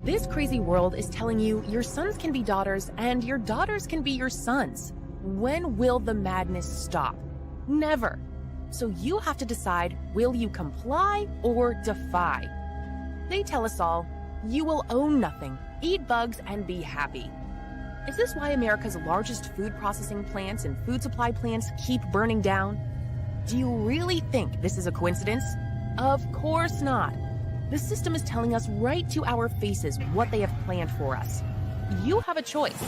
This crazy world is telling you your sons can be daughters and your daughters can be your sons. When will the madness stop? Never. So you have to decide, will you comply or defy? They tell us all, you will own nothing, eat bugs, and be happy. Is this why America's largest food processing plants and food supply plants keep burning down? Do you really think this is a coincidence? Of course not. The system is telling us right to our faces what they have planned for us. You have a choice.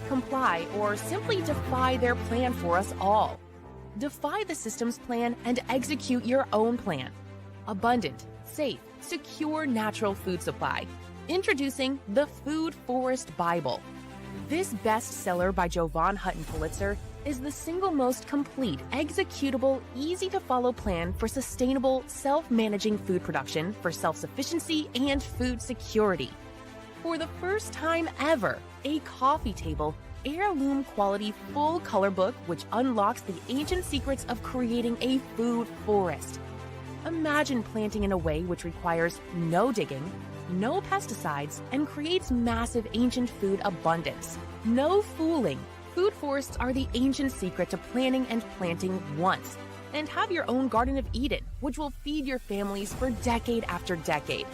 Comply or simply defy their plan for us all. Defy the system's plan and execute your own plan. Abundant, safe, secure natural food supply. Introducing the Food Forest Bible. This bestseller by Jovan Hutton Pulitzer is the single most complete, executable, easy-to-follow plan for sustainable, self-managing food production for self-sufficiency and food security. For the first time ever, a coffee table, heirloom quality full color book which unlocks the ancient secrets of creating a food forest. Imagine planting in a way which requires no digging, no pesticides, and creates massive ancient food abundance. No fooling. Food forests are the ancient secret to planning and planting once. And have your own Garden of Eden, which will feed your families for decade after decade.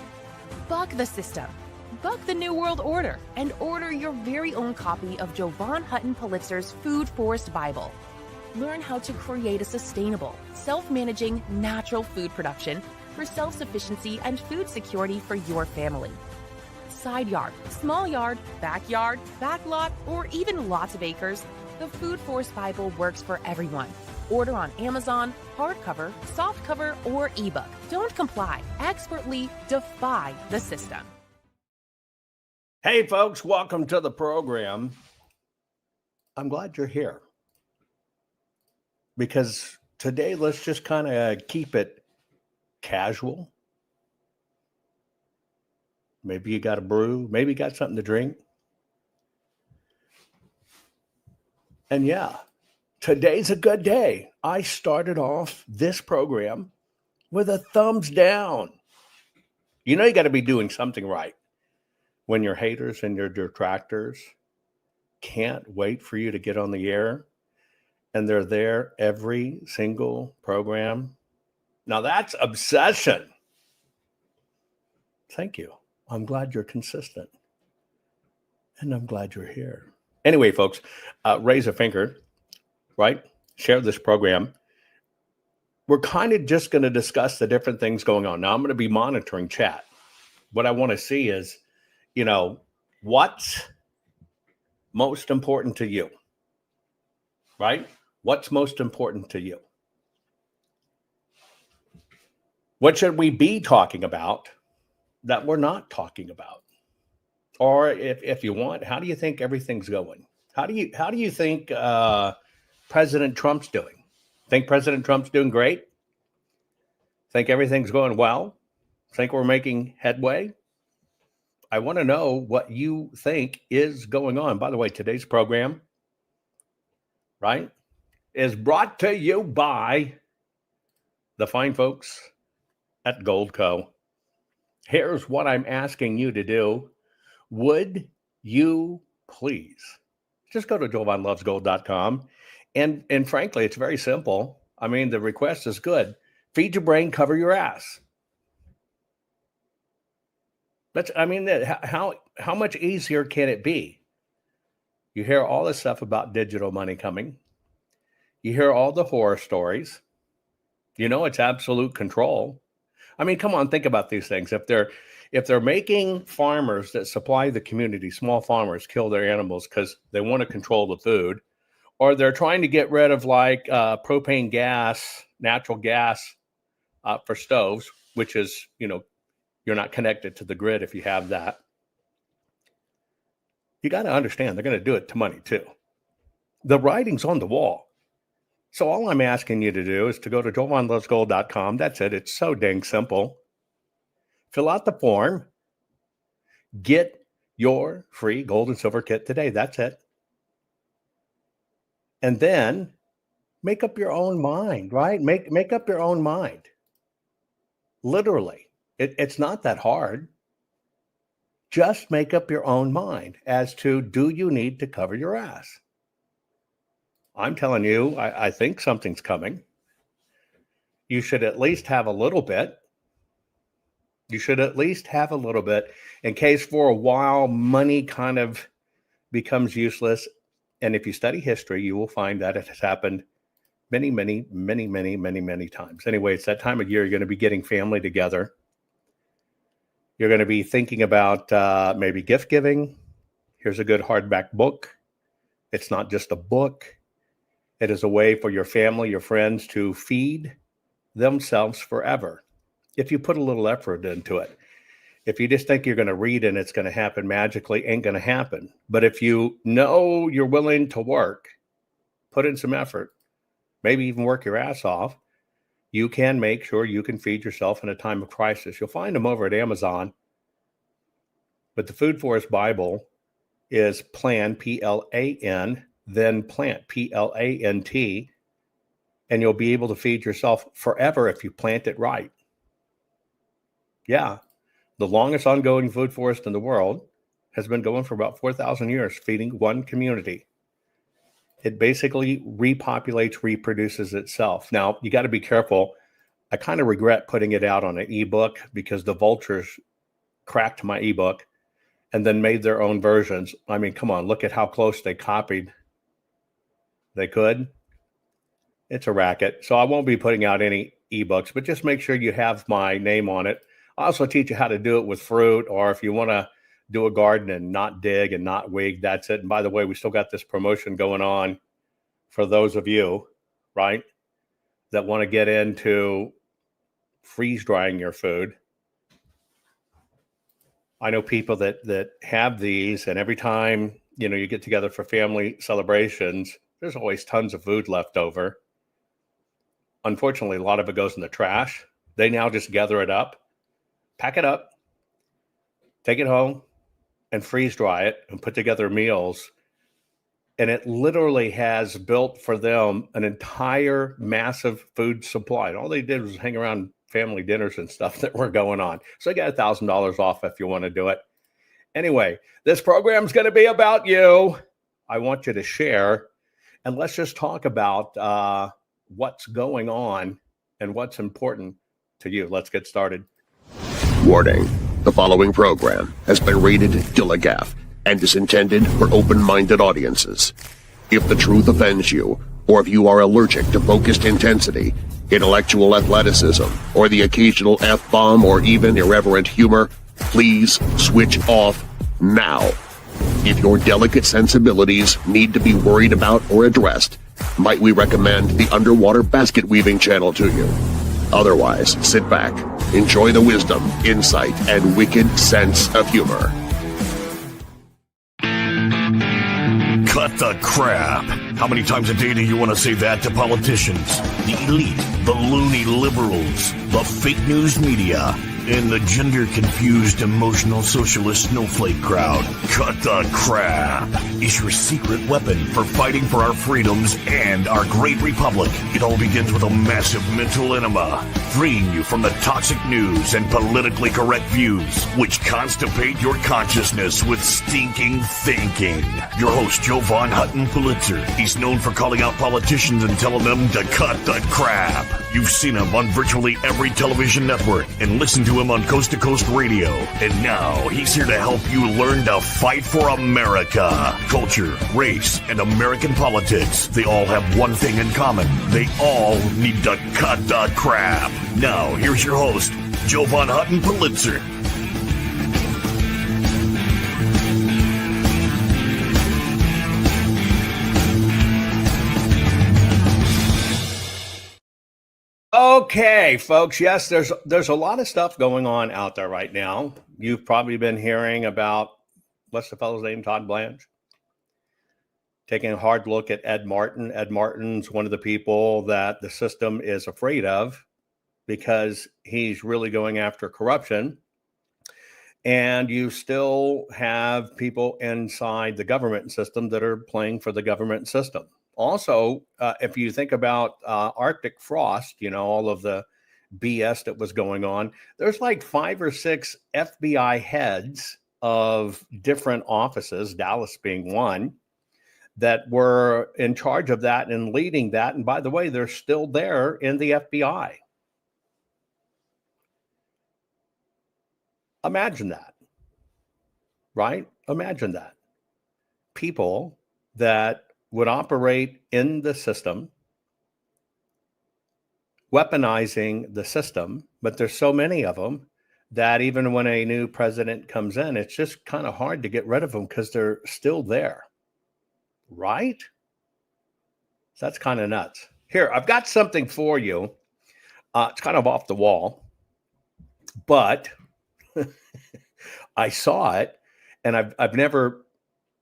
Buck the system. Buck the New World Order and order your very own copy of Jovan Hutton Pulitzer's Food Forest Bible. Learn how to create a sustainable, self-managing, natural food production for self-sufficiency and food security for your family. Side yard, small yard, backyard, backlot, or even lots of acres, the Food Forest Bible works for everyone. Order on Amazon, hardcover, softcover, or ebook. Don't comply. Expertly defy the system. Hey, folks, welcome to the program. I'm glad you're here because today let's just kind of keep it casual. Maybe you got a brew, maybe you got something to drink. And yeah, today's a good day. I started off this program with a thumbs down. You know, you got to be doing something right when your haters and your detractors can't wait for you to get on the air and they're there every single program. Now that's obsession. Thank you. I'm glad you're consistent. And I'm glad you're here. Anyway, folks, raise a finger, right? Share this program. We're kind of just going to discuss the different things going on. Now, I'm going to be monitoring chat. What I want to see is, you know, what's most important to you, right? What's most important to you? What should we be talking about that we're not talking about? Or if you want, how do you think everything's going? How do you think President Trump's doing? Think President Trump's doing great? Think everything's going well? Think we're making headway? I want to know what you think is going on. By the way, today's program, right, is brought to you by the fine folks at Goldco. Here's what I'm asking you to do. Would you please just go to jovanlovesgold.com and frankly, it's very simple. I mean, the request is good. Feed your brain, cover your ass. How much easier can it be? You hear all this stuff about digital money coming. You hear all the horror stories. You know, it's absolute control. I mean, come on, think about these things. If they're making farmers that supply the community, small farmers, kill their animals because they want to control the food, or they're trying to get rid of like propane gas, natural gas for stoves, which is, you know, you're not connected to the grid if you have that. You got to understand they're going to do it to money too. The writing's on the wall. So all I'm asking you to do is to go to jovanlovesgold.com. That's it. It's so dang simple. Fill out the form. Get your free gold and silver kit today. That's it. And then make up your own mind, right? Make up your own mind. Literally. It's not that hard. Just make up your own mind as to, do you need to cover your ass? I'm telling you, I think something's coming. You should at least have a little bit. You should at least have a little bit in case for a while money kind of becomes useless. And if you study history, you will find that it has happened many, many, many, many, many, many times. Anyway, it's that time of year. You're going to be getting family together. You're going to be thinking about maybe gift giving. Here's a good hardback book. It's not just a book. It is a way for your family, your friends to feed themselves forever. If you put a little effort into it. If you just think you're going to read and it's going to happen magically, ain't going to happen. But if you know you're willing to work, put in some effort, maybe even work your ass off, you can make sure you can feed yourself in a time of crisis. You'll find them over at Amazon. But the Food Forest Bible is plan, P-L-A-N, then plant, P-L-A-N-T, and you'll be able to feed yourself forever if you plant it right. Yeah, the longest ongoing food forest in the world has been going for about 4,000 years, feeding one community. It basically repopulates, reproduces itself. Now, you got to be careful. I kind of regret putting it out on an ebook because the vultures cracked my ebook and then made their own versions. I mean, come on, look at how close they copied. They could. It's a racket. So I won't be putting out any ebooks, but just make sure you have my name on it. I also teach you how to do it with fruit, or if you want to do a garden and not dig and not wig, that's it. And by the way, we still got this promotion going on for those of you, right, that want to get into freeze drying your food. I know people that have these, and every time, you get together for family celebrations, there's always tons of food left over. Unfortunately, a lot of it goes in the trash. They now just gather it up, pack it up, take it home, and freeze dry it and put together meals. And it literally has built for them an entire massive food supply. And all they did was hang around family dinners and stuff that were going on. So you got $1,000 off if you want to do it. Anyway, this program is going to be about you. I want you to share. And let's just talk about what's going on and what's important to you. Let's get started. Warning. The following program has been rated Dilligaff and is intended for open-minded audiences. If the truth offends you, or if you are allergic to focused intensity, intellectual athleticism, or the occasional F-bomb or even irreverent humor, please switch off now. If your delicate sensibilities need to be worried about or addressed, might we recommend the Underwater Basket Weaving channel to you. Otherwise, sit back, enjoy the wisdom, insight, and wicked sense of humor. Cut the crap. How many times a day do you want to say that to politicians, the elite, the loony liberals, the fake news media, and the gender-confused, emotional socialist snowflake crowd? Cut the crap is your secret weapon for fighting for our freedoms and our great republic. It all begins with a massive mental enema, freeing you from the toxic news and politically correct views, which constipate your consciousness with stinking thinking. Your host, Jovan Hutton Pulitzer. He's known for calling out politicians and telling them to cut the crap. You've seen him on virtually every television network and listened to him on Coast to Coast Radio. And now he's here to help you learn to fight for America. Culture, race, and American politics. They all have one thing in common. They all need to cut the crap. Now, here's your host, Jovan Hutton Pulitzer. Okay, folks. Yes, there's a lot of stuff going on out there right now. You've probably been hearing about, what's the fellow's name, Todd Blanche? Taking a hard look at Ed Martin. Ed Martin's one of the people that the system is afraid of because he's really going after corruption. And you still have people inside the government system that are playing for the government system. Also, if you think about Arctic frost, all of the BS that was going on, there's like 5 or 6 FBI heads of different offices, Dallas being one, that were in charge of that and leading that. And by the way, they're still there in the FBI. Imagine that, right? Imagine that. People that would operate in the system, weaponizing the system, but there's so many of them that even when a new president comes in, it's just kind of hard to get rid of them because they're still there, right? So that's kind of nuts. Here, I've got something for you. It's kind of off the wall, but I saw it, and I've never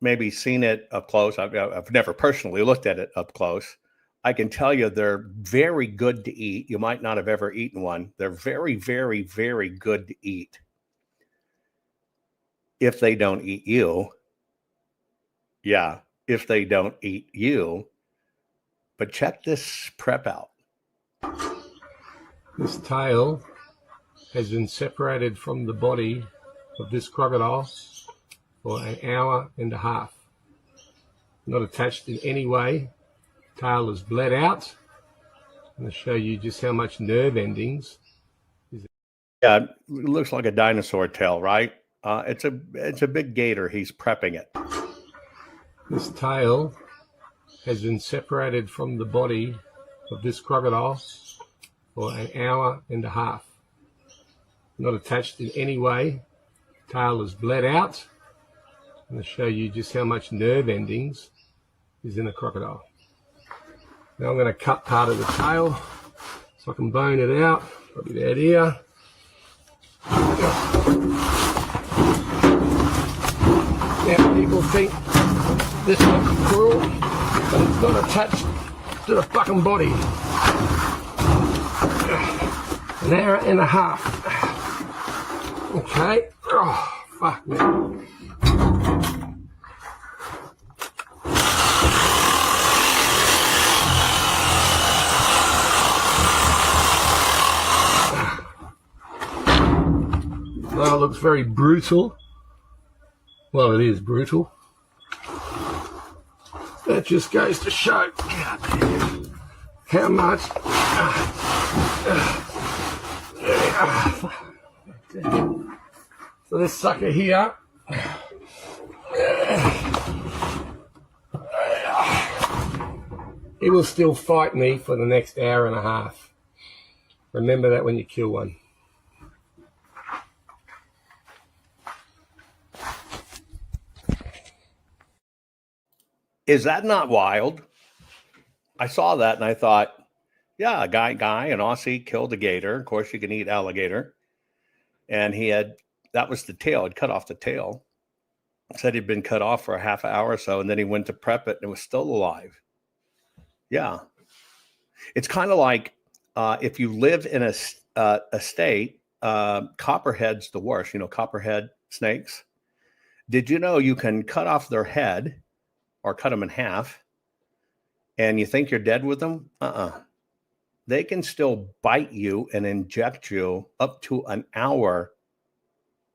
maybe seen it up close. I've never personally looked at it up close. I can tell you they're very good to eat. You might not have ever eaten one. They're very, very, very good to eat. If they don't eat you. Yeah, if they don't eat you. But check this prep out. This tail has been separated from the body of this crocodile for an hour and a half. Not attached in any way. Tail is bled out. I'm going to show you just how much nerve endings. Yeah, it looks like a dinosaur tail, right? It's a big gator. He's prepping it. This tail has been separated from the body of this crocodile for an hour and a half. Not attached in any way. Tail is bled out. I'm going to show you just how much nerve endings is in a crocodile. Now I'm going to cut part of the tail so I can bone it out. Probably that here. Now people think this looks cruel, but it's not attached to the fucking body. An hour and a half. Okay. Oh, fuck me. Well, it looks very brutal. Well, it is brutal. That just goes to show how much so this sucker here he will still fight me for the next hour and a half. Remember that when you kill one. Is that not wild? I saw that and I thought, yeah, a guy, an Aussie killed a gator. Of course, you can eat alligator. And that was the tail. He'd cut off the tail. Said he'd been cut off for a half hour or so. And then he went to prep it and it was still alive. Yeah. It's kind of like if you live in a state, copperhead's the worst. You know, copperhead snakes. Did you know you can cut off their head or cut them in half, and you think you're dead with them? They can still bite you and inject you up to an hour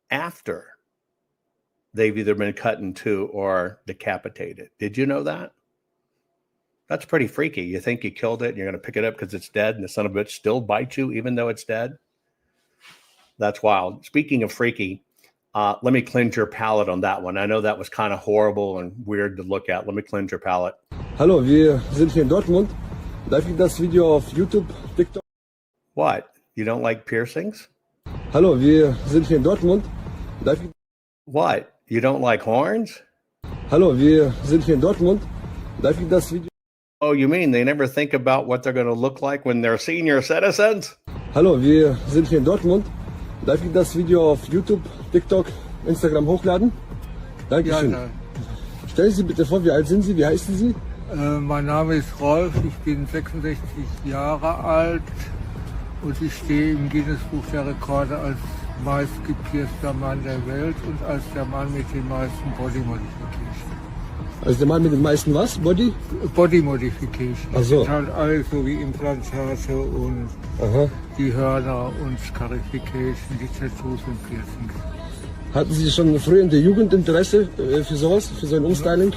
after they've either been cut in two or decapitated. Did you know that? That's pretty freaky. You think you killed it, and you're going to pick it up because it's dead, and the son of a bitch still bites you even though it's dead? That's wild. Speaking of freaky, let me cleanse your palate on that one. I know that was kind of horrible and weird to look at. Let me cleanse your palate. Hallo, wir sind hier in Dortmund. Darf ich das Video auf YouTube, TikTok? What? You don't like piercings? Hallo, wir sind hier in Dortmund. Darf ich... What? You don't like horns? Hallo, wir sind hier in Dortmund. Darf ich das Video... Oh, you mean they never think about what they're going to look like when they're senior citizens? Hallo, wir sind hier in Dortmund. Darf ich das Video auf YouTube, TikTok, Instagram hochladen? Dankeschön. Ja, Stellen Sie sich bitte vor, wie alt sind Sie? Wie heißen Sie? mein Name ist Rolf, ich bin 66 Jahre alt und ich stehe im Guinness-Buch der Rekorde als meistgepierster Mann der Welt und als der Mann mit den meisten Body Modification. Also der Mann mit den meisten was? Body? Body Modification. Ach so. Das sind halt alles so wie Implantate und die Hörner und Scarification, die Tattoos und Piercings. Hatten Sie schon früh in der Jugend Interesse für sowas, für so ein Umstyling?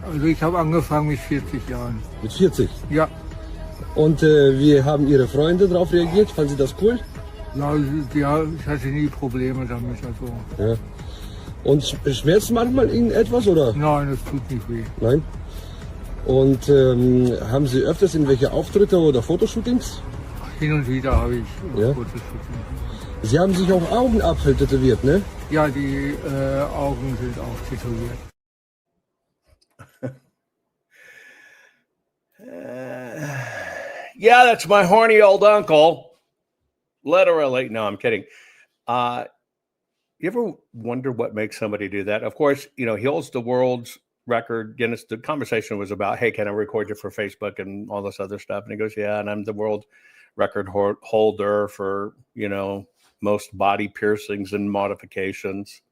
Also ich habe angefangen mit 40 Jahren. Mit 40? Ja, Und wie haben Ihre Freunde darauf reagiert? Fanden Sie das cool? ja, ich hatte nie Probleme damit. Also. Ja. Und schmerzt manchmal irgendetwas oder? Nein, es tut nicht weh. Nein. Und haben Sie öfters irgendwelche Auftritte oder Fotoshootings? Hin und wieder habe ich Ja. Fotoshooting. Sie haben sich auch Augenapfel tätowiert, ne? Ja, die Augen sind auch tätowiert. Yeah, that's my horny old uncle. Literally. No, I'm kidding. You ever wonder what makes somebody do that? Of course, he holds the world's record. Guinness. The conversation was about, hey, can I record you for Facebook and all this other stuff? And he goes, yeah, and I'm the world record holder for, most body piercings and modifications,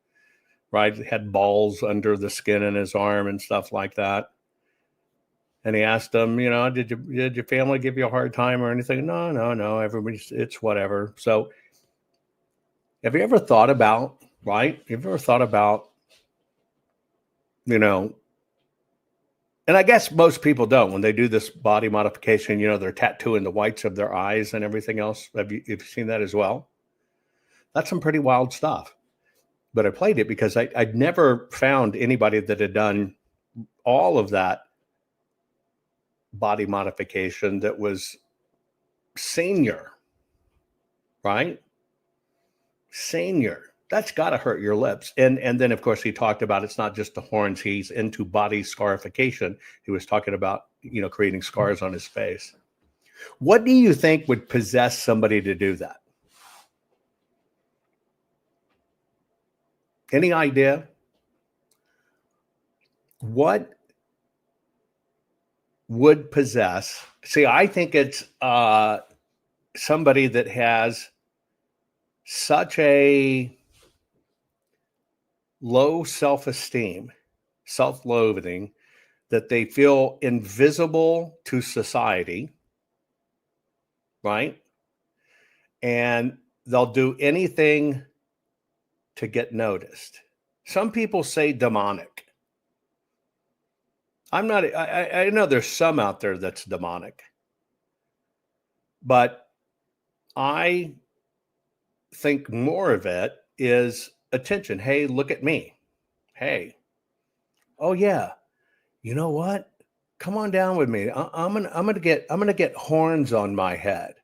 right? He had balls under the skin in his arm and stuff like that. And he asked them, did your family give you a hard time or anything? No. Everybody's, it's whatever. So have you ever thought about, right? Have you ever thought about, and I guess most people don't, when they do this body modification, they're tattooing the whites of their eyes and everything else. Have you seen that as well? That's some pretty wild stuff. But I played it because I'd never found anybody that had done all of that body modification that was senior, right? Senior. That's got to hurt your lips. And then, of course, he talked about it's not just the horns. He's into body scarification. He was talking about, creating scars on his face. What do you think would possess somebody to do that? Any idea? What would possess? See, I think it's somebody that has such a low self-esteem, self-loathing, that they feel invisible to society, right? And they'll do anything to get noticed. Some people say demonic. I know there's some out there that's demonic, but I think more of it is attention. Hey, look at me. Hey, oh yeah, you know what? Come on down with me. I'm gonna get horns on my head.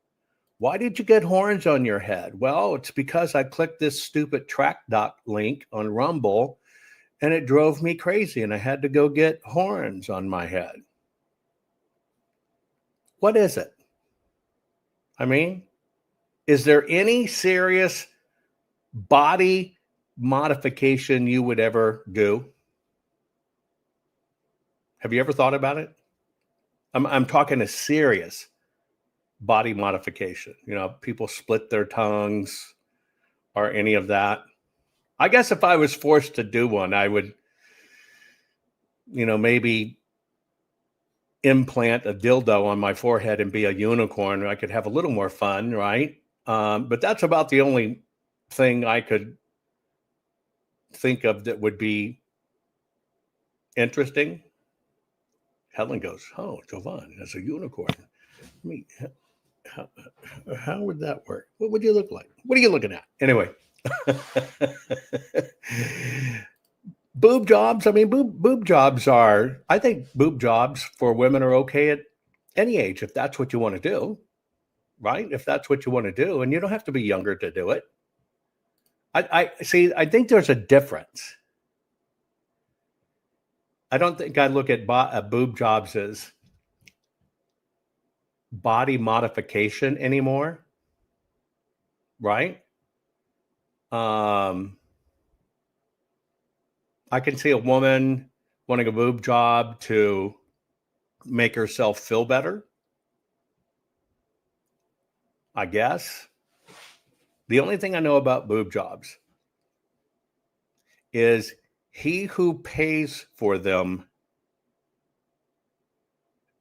Why did you get horns on your head? Well, it's because I clicked this stupid track.doc link on Rumble and it drove me crazy and I had to go get horns on my head. What is it? I mean, is there any serious body modification you would ever do? Have you ever thought about it? I'm talking a serious body modification. People split their tongues or any of that. I guess if I was forced to do one, I would, maybe implant a dildo on my forehead and be a unicorn. I could have a little more fun, right? But that's about the only thing I could think of that would be interesting. Helen goes, oh, Jovan as a unicorn. How would that work? What would you look like? What are you looking at? Anyway. Boob jobs. I mean, boob jobs I think boob jobs for women are okay at any age, if that's what you want to do, right? If that's what you want to do, and you don't have to be younger to do it. I see. I think there's a difference. I don't think I look at boob jobs as body modification anymore, right? I can see a woman wanting a boob job to make herself feel better, I guess. The only thing I know about boob jobs is he who pays for them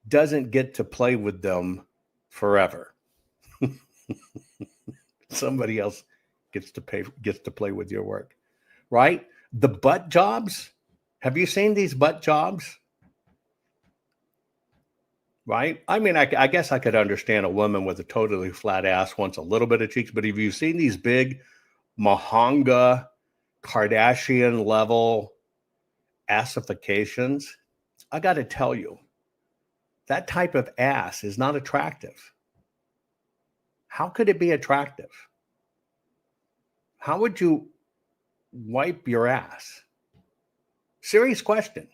doesn't get to play with them forever. Somebody else gets to play with your work. right? The butt jobs. Have you seen these butt jobs? Right? I mean, I guess I could understand a woman with a totally flat ass wants a little bit of cheeks, but have you seen these big Mahanga Kardashian level assifications? I got to tell you, that type of ass is not attractive. How could it be attractive? How would you wipe your ass? Serious question.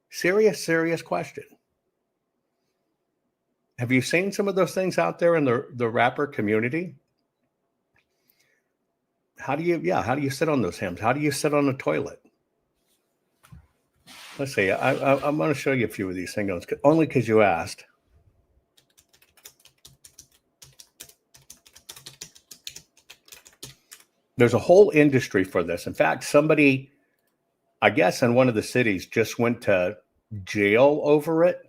Serious question. Have you seen some of those things out there in the rapper community? How do you sit on those hams? How do you sit on a toilet? Let's see. I'm going to show you a few of these things, only because you asked. There's a whole industry for this. In fact, somebody, I guess, in one of the cities just went to jail over it.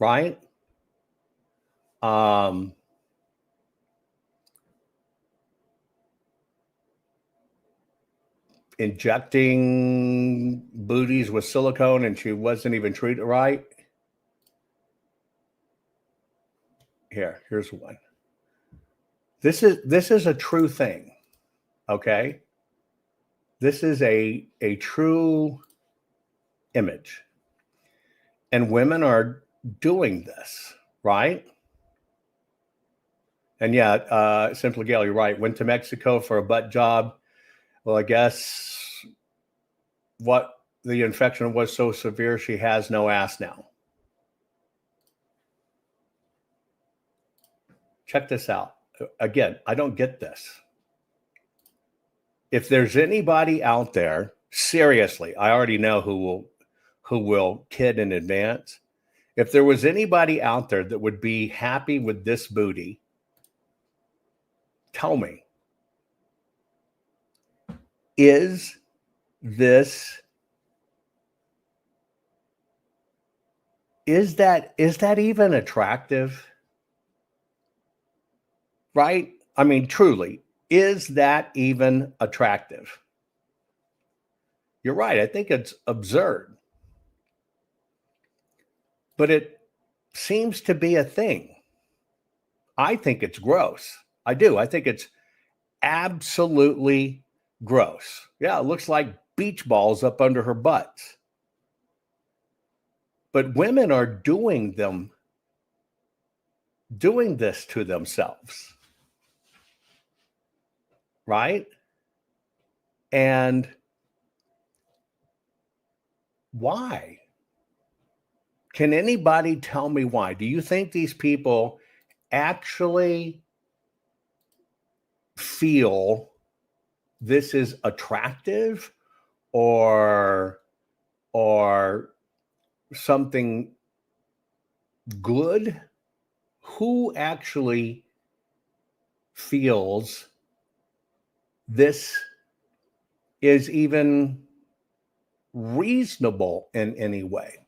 Right? Injecting booties with silicone, and she wasn't even treated right. Here's one. This is a true thing. Okay? This is a true image. And women are doing this, right? And yeah, Simply Gail, you're right. Went to Mexico for a butt job. Well, I guess what the infection was so severe, she has no ass now. Check this out. Again, I don't get this. If there's anybody out there, seriously, I already know who will kid in advance. If there was anybody out there that would be happy with this booty, tell me, is that even attractive? Right? I mean, truly, is that even attractive? You're right. I think it's absurd. But it seems to be a thing. I think it's gross. I do. I think it's absolutely gross. Yeah, it looks like beach balls up under her butts. But women are doing this to themselves. Right? And why? Can anybody tell me why? Do you think these people actually feel this is attractive or something good? Who actually feels this is even reasonable in any way?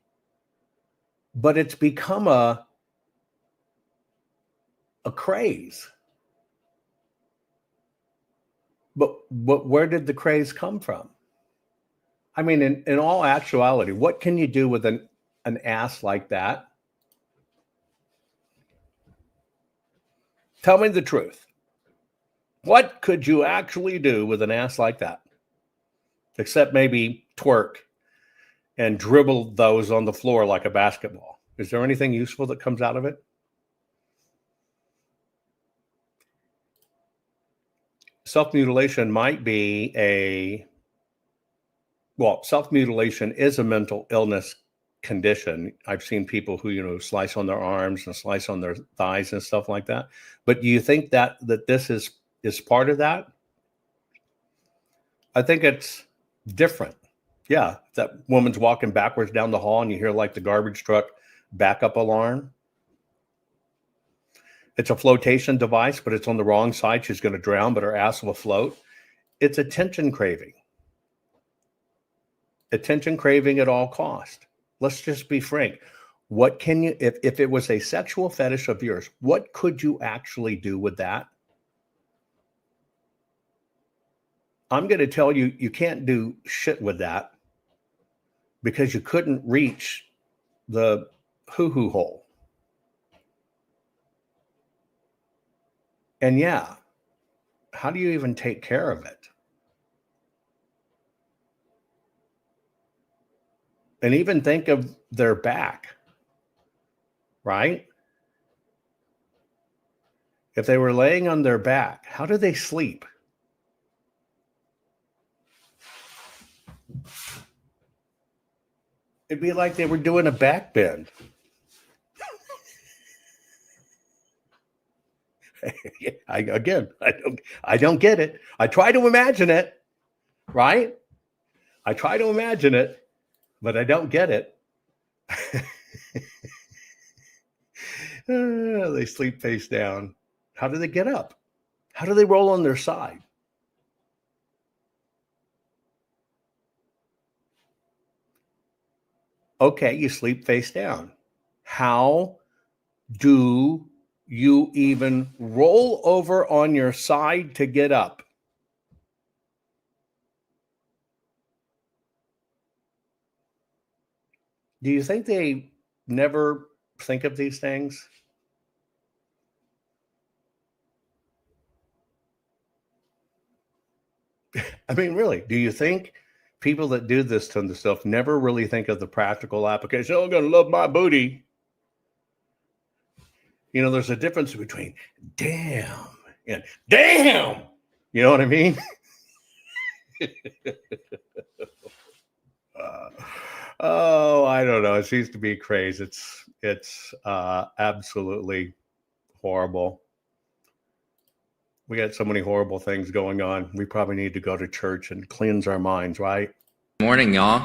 But it's become a craze. But where did the craze come from? I mean, in all actuality, what can you do with an ass like that? Tell me the truth. What could you actually do with an ass like that? Except maybe twerk and dribble those on the floor like a basketball. Is there anything useful that comes out of it? Self-mutilation might be self-mutilation is a mental illness condition. I've seen people who, slice on their arms and slice on their thighs and stuff like that. But do you think that this is part of that? I think it's different. Yeah, that woman's walking backwards down the hall and you hear like the garbage truck backup alarm. It's a flotation device, but it's on the wrong side. She's going to drown, but her ass will float. It's attention craving. Attention craving at all cost. Let's just be frank. What can you, if it was a sexual fetish of yours, what could you actually do with that? I'm going to tell you, you can't do shit with that because you couldn't reach the hoo-hoo hole. And yeah, how do you even take care of it? And even think of their back, right? If they were laying on their back, how do they sleep? It'd be like they were doing a back bend. I don't get it. I try to imagine it, right? I try to imagine it, but I don't get it. They sleep face down. How do they get up? How do they roll on their side? Okay, you sleep face down. How do you even roll over on your side to get up? Do you think they never think of these things? I mean, really, do you think people that do this to themselves never really think of the practical application? Oh, I'm going to love my booty. You know, there's a difference between damn and damn. You know what I mean? Oh, I don't know. It seems to be crazy. It's absolutely horrible. We got so many horrible things going on. We probably need to go to church and cleanse our minds, right? Morning, y'all.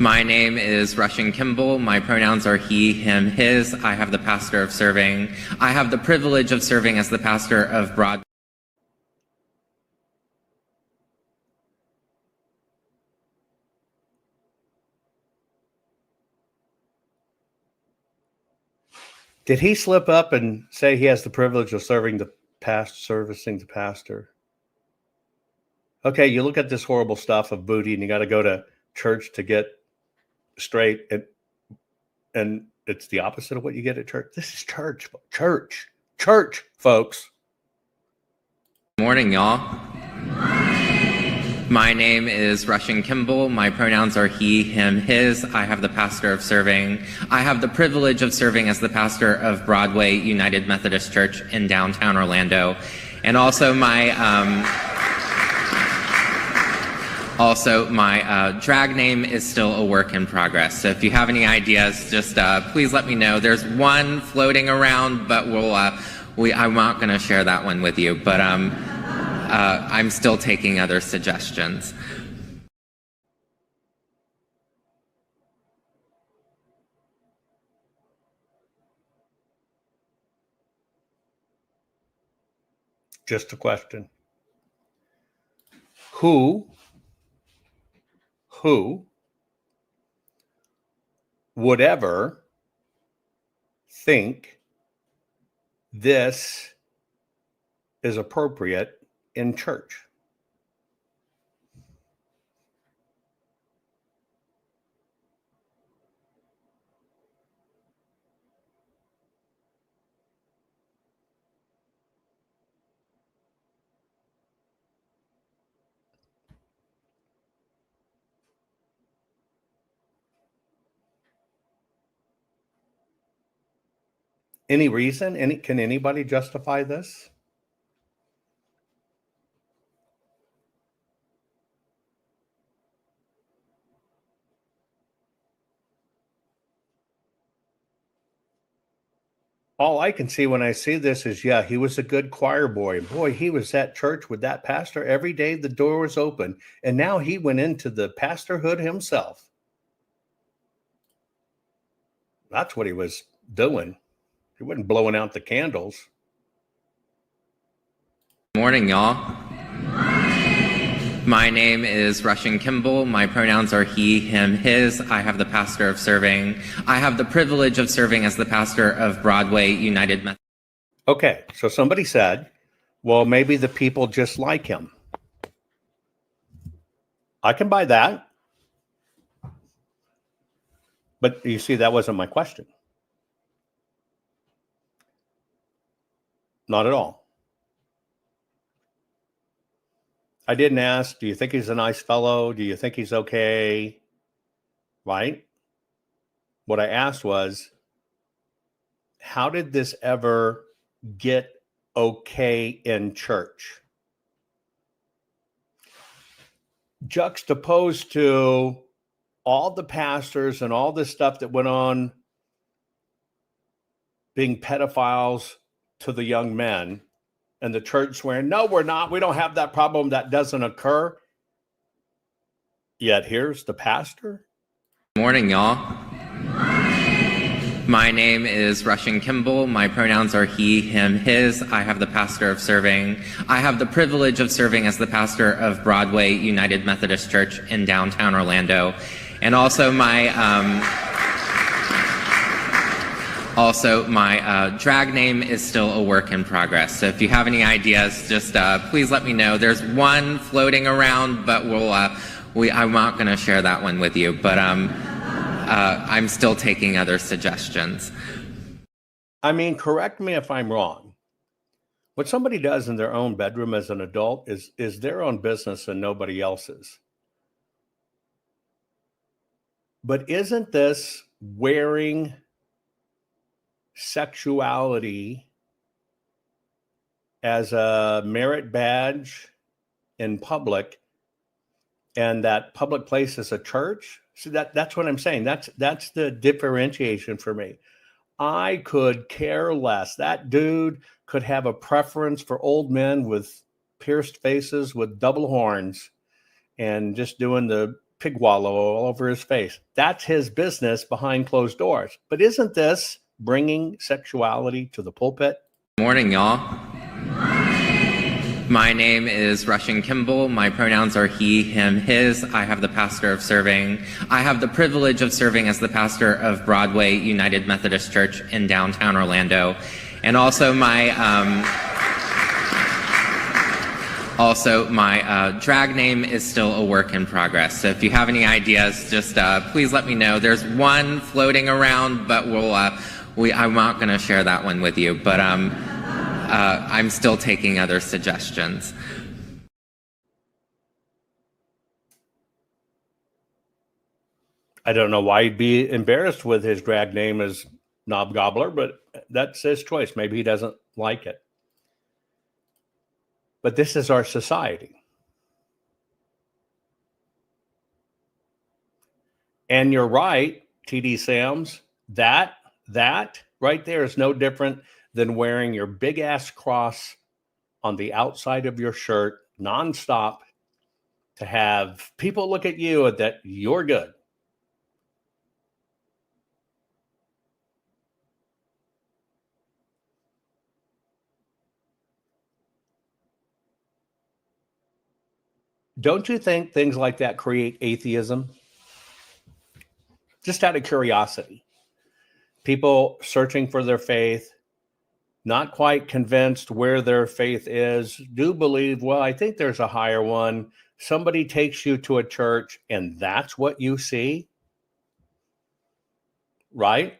My name is Russian Kimball. My pronouns are he, him, his. I have the privilege of serving as the pastor of Broad. Did he slip up and say he has the privilege of servicing the pastor? Okay, you look at this horrible stuff of booty, and you got to go to church to get straight, and it's the opposite of what you get at church. This is church, folks. Morning, y'all. My name is Russian Kimball. My pronouns are he, him, his. I have the privilege of serving as the pastor of Broadway United Methodist Church in downtown Orlando. And also my drag name is still a work in progress. So if you have any ideas, just please let me know. There's one floating around, but I'm not going to share that one with you. But I'm still taking other suggestions. Just a question. Who would ever think this is appropriate in church? Any reason? Can anybody justify this? All I can see when I see this is, yeah, he was a good choir boy. Boy, he was at church with that pastor every day. The door was open. And now he went into the pastorhood himself. That's what he was doing. He wasn't blowing out the candles. Morning, y'all. My name is Russian Kimball. My pronouns are he, him, his. I have the privilege of serving as the pastor of Broadway United Methodist. Okay, so somebody said Well, maybe the people just like him. I can buy that. But you see, that wasn't my question. Not at all. I didn't ask, do you think he's a nice fellow? Do you think he's okay? Right? What I asked was, how did this ever get okay in church? Juxtaposed to all the pastors and all this stuff that went on being pedophiles to the young men, and the church swearing, no, we're not. We don't have that problem. That doesn't occur. Yet here's the pastor. Morning, y'all. My name is Russian Kimball. My pronouns are he, him, his. I have the privilege of serving as the pastor of Broadway United Methodist Church in downtown Orlando. And also my drag name is still a work in progress. So if you have any ideas, just please let me know. There's one floating around, but I'm not going to share that one with you. But I'm still taking other suggestions. I mean, correct me if I'm wrong. What somebody does in their own bedroom as an adult is their own business and nobody else's. But isn't this wearing sexuality as a merit badge in public, and that public place is a church? See, that's what I'm saying. That's the differentiation for me. I could care less. That dude could have a preference for old men with pierced faces with double horns and just doing the pig wallow all over his face. That's his business behind closed doors. But isn't this bringing sexuality to the pulpit? Morning, y'all. My name is Russian Kimball. My pronouns are he, him, his. I have the privilege of serving as the pastor of Broadway United Methodist Church in downtown Orlando. And also my drag name is still a work in progress. So if you have any ideas, just please let me know. There's one floating around, but I'm not going to share that one with you. But I'm still taking other suggestions. I don't know why he'd be embarrassed with his drag name as Knob Gobbler, but that's his choice. Maybe he doesn't like it. But this is our society. And you're right, TD Sams, that right there is no different than wearing your big ass cross on the outside of your shirt nonstop to have people look at you and that you're good. Don't you think things like that create atheism? Just out of curiosity. People searching for their faith, not quite convinced where their faith is, do believe, well, I think there's a higher one. Somebody takes you to a church and that's what you see, right?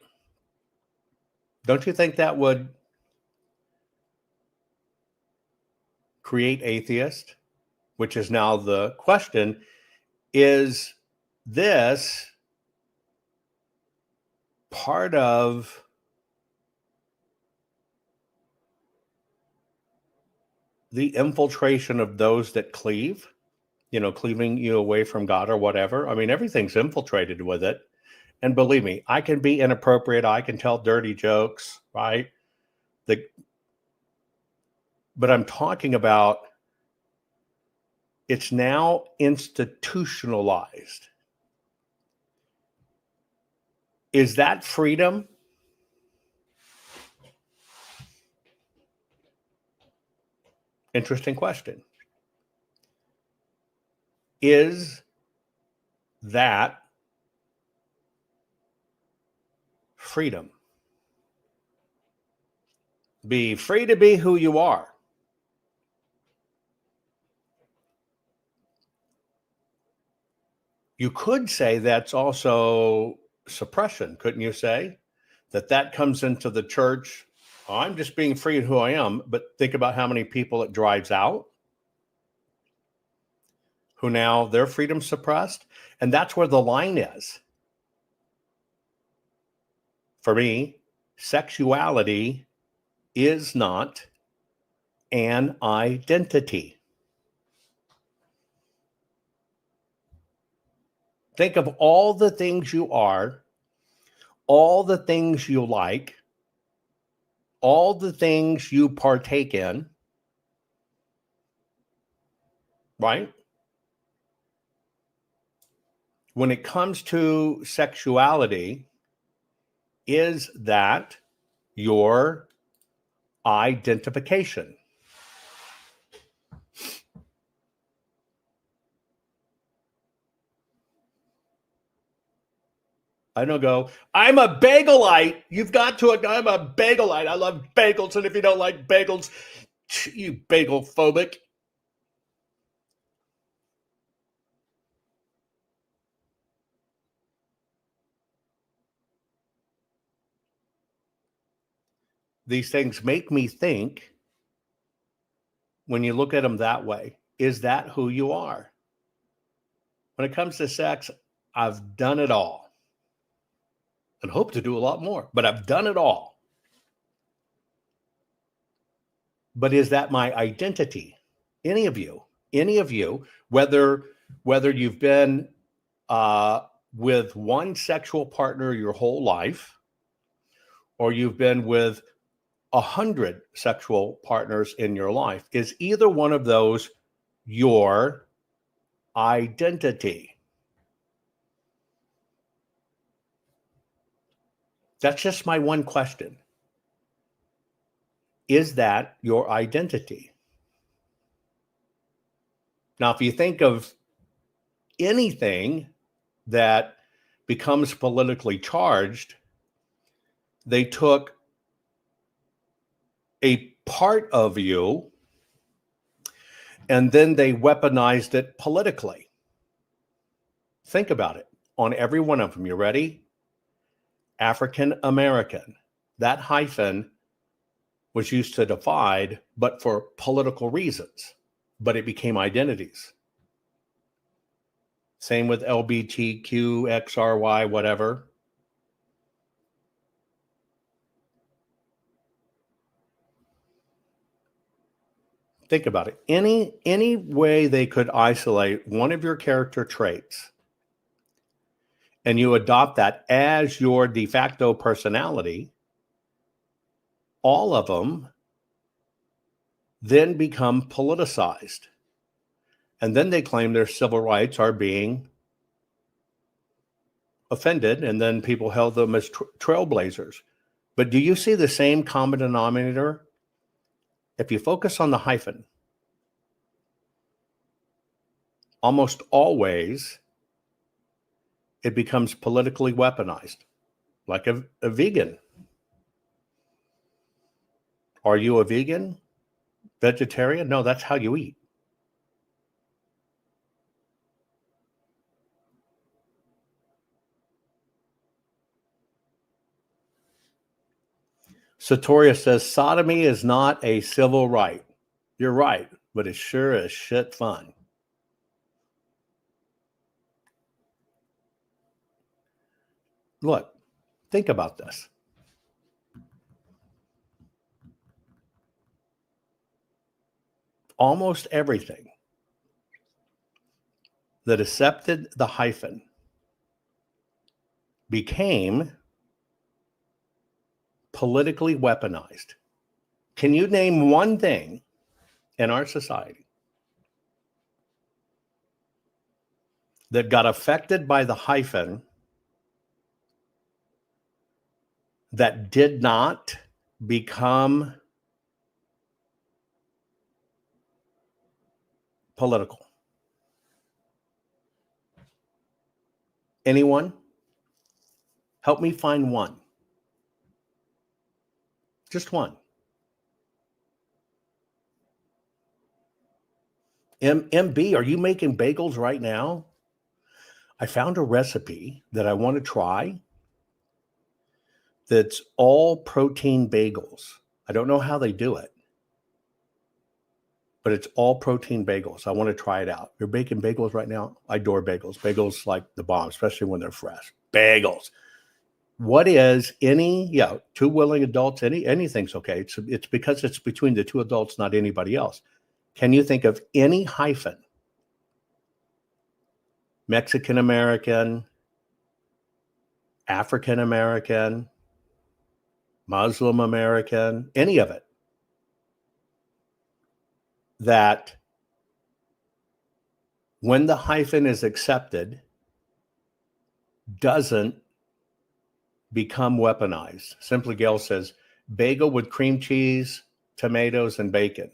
Don't you think that would create atheist? Which is now the question, is this part of the infiltration of those that cleave, cleaving you away from God or whatever? I mean, everything's infiltrated with it. And believe me, I can be inappropriate. I can tell dirty jokes, right? But I'm talking about it's now institutionalized. Is that freedom? Interesting question. Is that freedom? Be free to be who you are. You could say that's also suppression, couldn't you say? That comes into the church. I'm just being free in who I am, but think about how many people it drives out who now their freedom suppressed. And that's where the line is. For me, sexuality is not an identity. Think of all the things you are, all the things you like, all the things you partake in, right? When it comes to sexuality, is that your identification? I don't go, I'm a bagelite. You've got to, I'm a bagelite. I love bagels. And if you don't like bagels, you bagel phobic. These things make me think, when you look at them that way, is that who you are? When it comes to sex, I've done it all and hope to do a lot more, but I've done it all. But is that my identity? Any of you, whether you've been with one sexual partner your whole life, or you've been with 100 sexual partners in your life, is either one of those your identity? That's just my one question. Is that your identity? Now, if you think of anything that becomes politically charged, they took a part of you and then they weaponized it politically. Think about it. On every one of them, you ready? African American. That hyphen was used to divide, but for political reasons. But it became identities. Same with LBTQ, XRY, whatever. Think about it. Any way they could isolate one of your character traits and you adopt that as your de facto personality, all of them then become politicized. And then they claim their civil rights are being offended, and then people held them as trailblazers. But do you see the same common denominator? If you focus on the hyphen, almost always it becomes politically weaponized, like a vegan. Are you a vegan? Vegetarian? No, that's how you eat. Satoria says sodomy is not a civil right. You're right, but it's sure as shit fun. Look, think about this. Almost everything that accepted the hyphen became politically weaponized. Can you name one thing in our society that got affected by the hyphen that did not become political? Anyone? Help me find one. Just one. MB, are you making bagels right now? I found a recipe that I want to try that's all protein bagels. I don't know how they do it, but it's all protein bagels. I want to try it out. You're baking bagels right now? I adore bagels. Bagels like the bomb, especially when they're fresh. Bagels. What is two willing adults, anything's okay. It's because it's between the two adults, not anybody else. Can you think of any hyphen? Mexican American, African American, Muslim American, any of it, that when the hyphen is accepted, doesn't become weaponized. Simply Gail says, bagel with cream cheese, tomatoes, and bacon.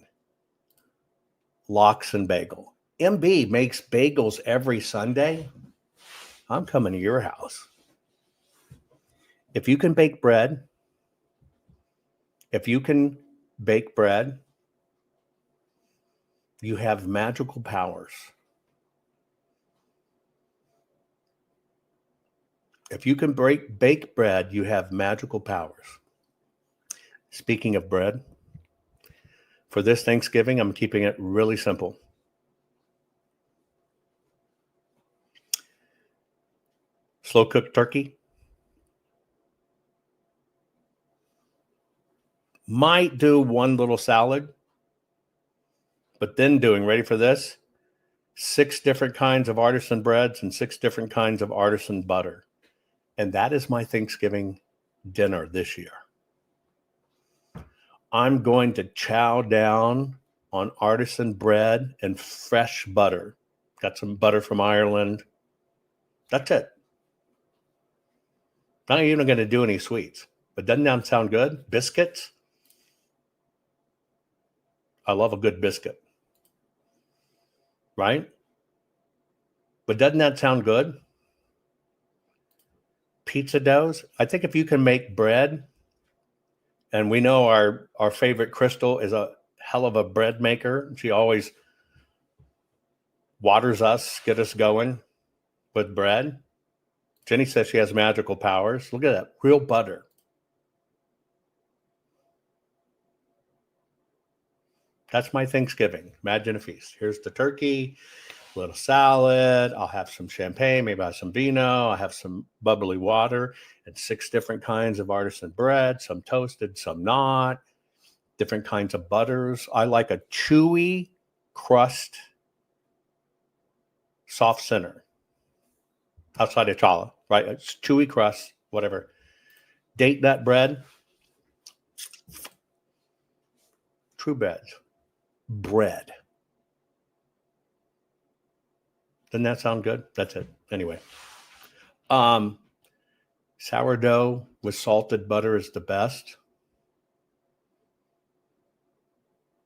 Lox and bagel. MB makes bagels every Sunday. I'm coming to your house. If you can bake bread, you have magical powers. If you can bake bread, you have magical powers. Speaking of bread, for this Thanksgiving, I'm keeping it really simple. Slow cooked turkey. Might do one little salad, but then ready for this? 6 different kinds of artisan breads and 6 different kinds of artisan butter. And that is my Thanksgiving dinner this year. I'm going to chow down on artisan bread and fresh butter. Got some butter from Ireland. That's it. Not even going to do any sweets. But doesn't that sound good? Biscuits? I love a good biscuit. Right? But doesn't that sound good? Pizza doughs. I think if you can make bread, and we know our favorite Crystal is a hell of a bread maker. She always waters us, get us going with bread. Jenny says she has magical powers. Look at that. Real butter. That's my Thanksgiving. Imagine a feast. Here's the turkey, a little salad. I'll have some champagne, maybe I'll have some vino. I'll have some bubbly water and 6 different kinds of artisan bread, some toasted, some not, different kinds of butters. I like a chewy crust, soft center outside of challah, right? It's chewy crust, whatever. Date that bread. True breads. Bread. Doesn't that sound good? That's it. Anyway. Sourdough with salted butter is the best.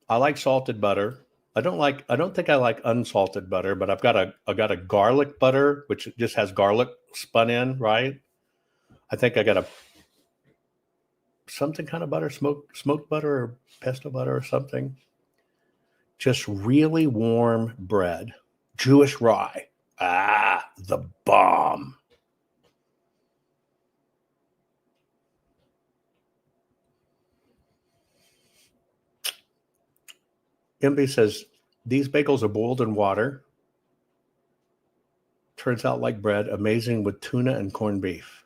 I like salted butter. I don't think I like unsalted butter, but I got a garlic butter, which just has garlic spun in, right? I think I got something kind of butter, smoked butter or pesto butter or something. Just really warm bread. Jewish rye. The bomb. MB says, these bagels are boiled in water. Turns out like bread. Amazing with tuna and corned beef.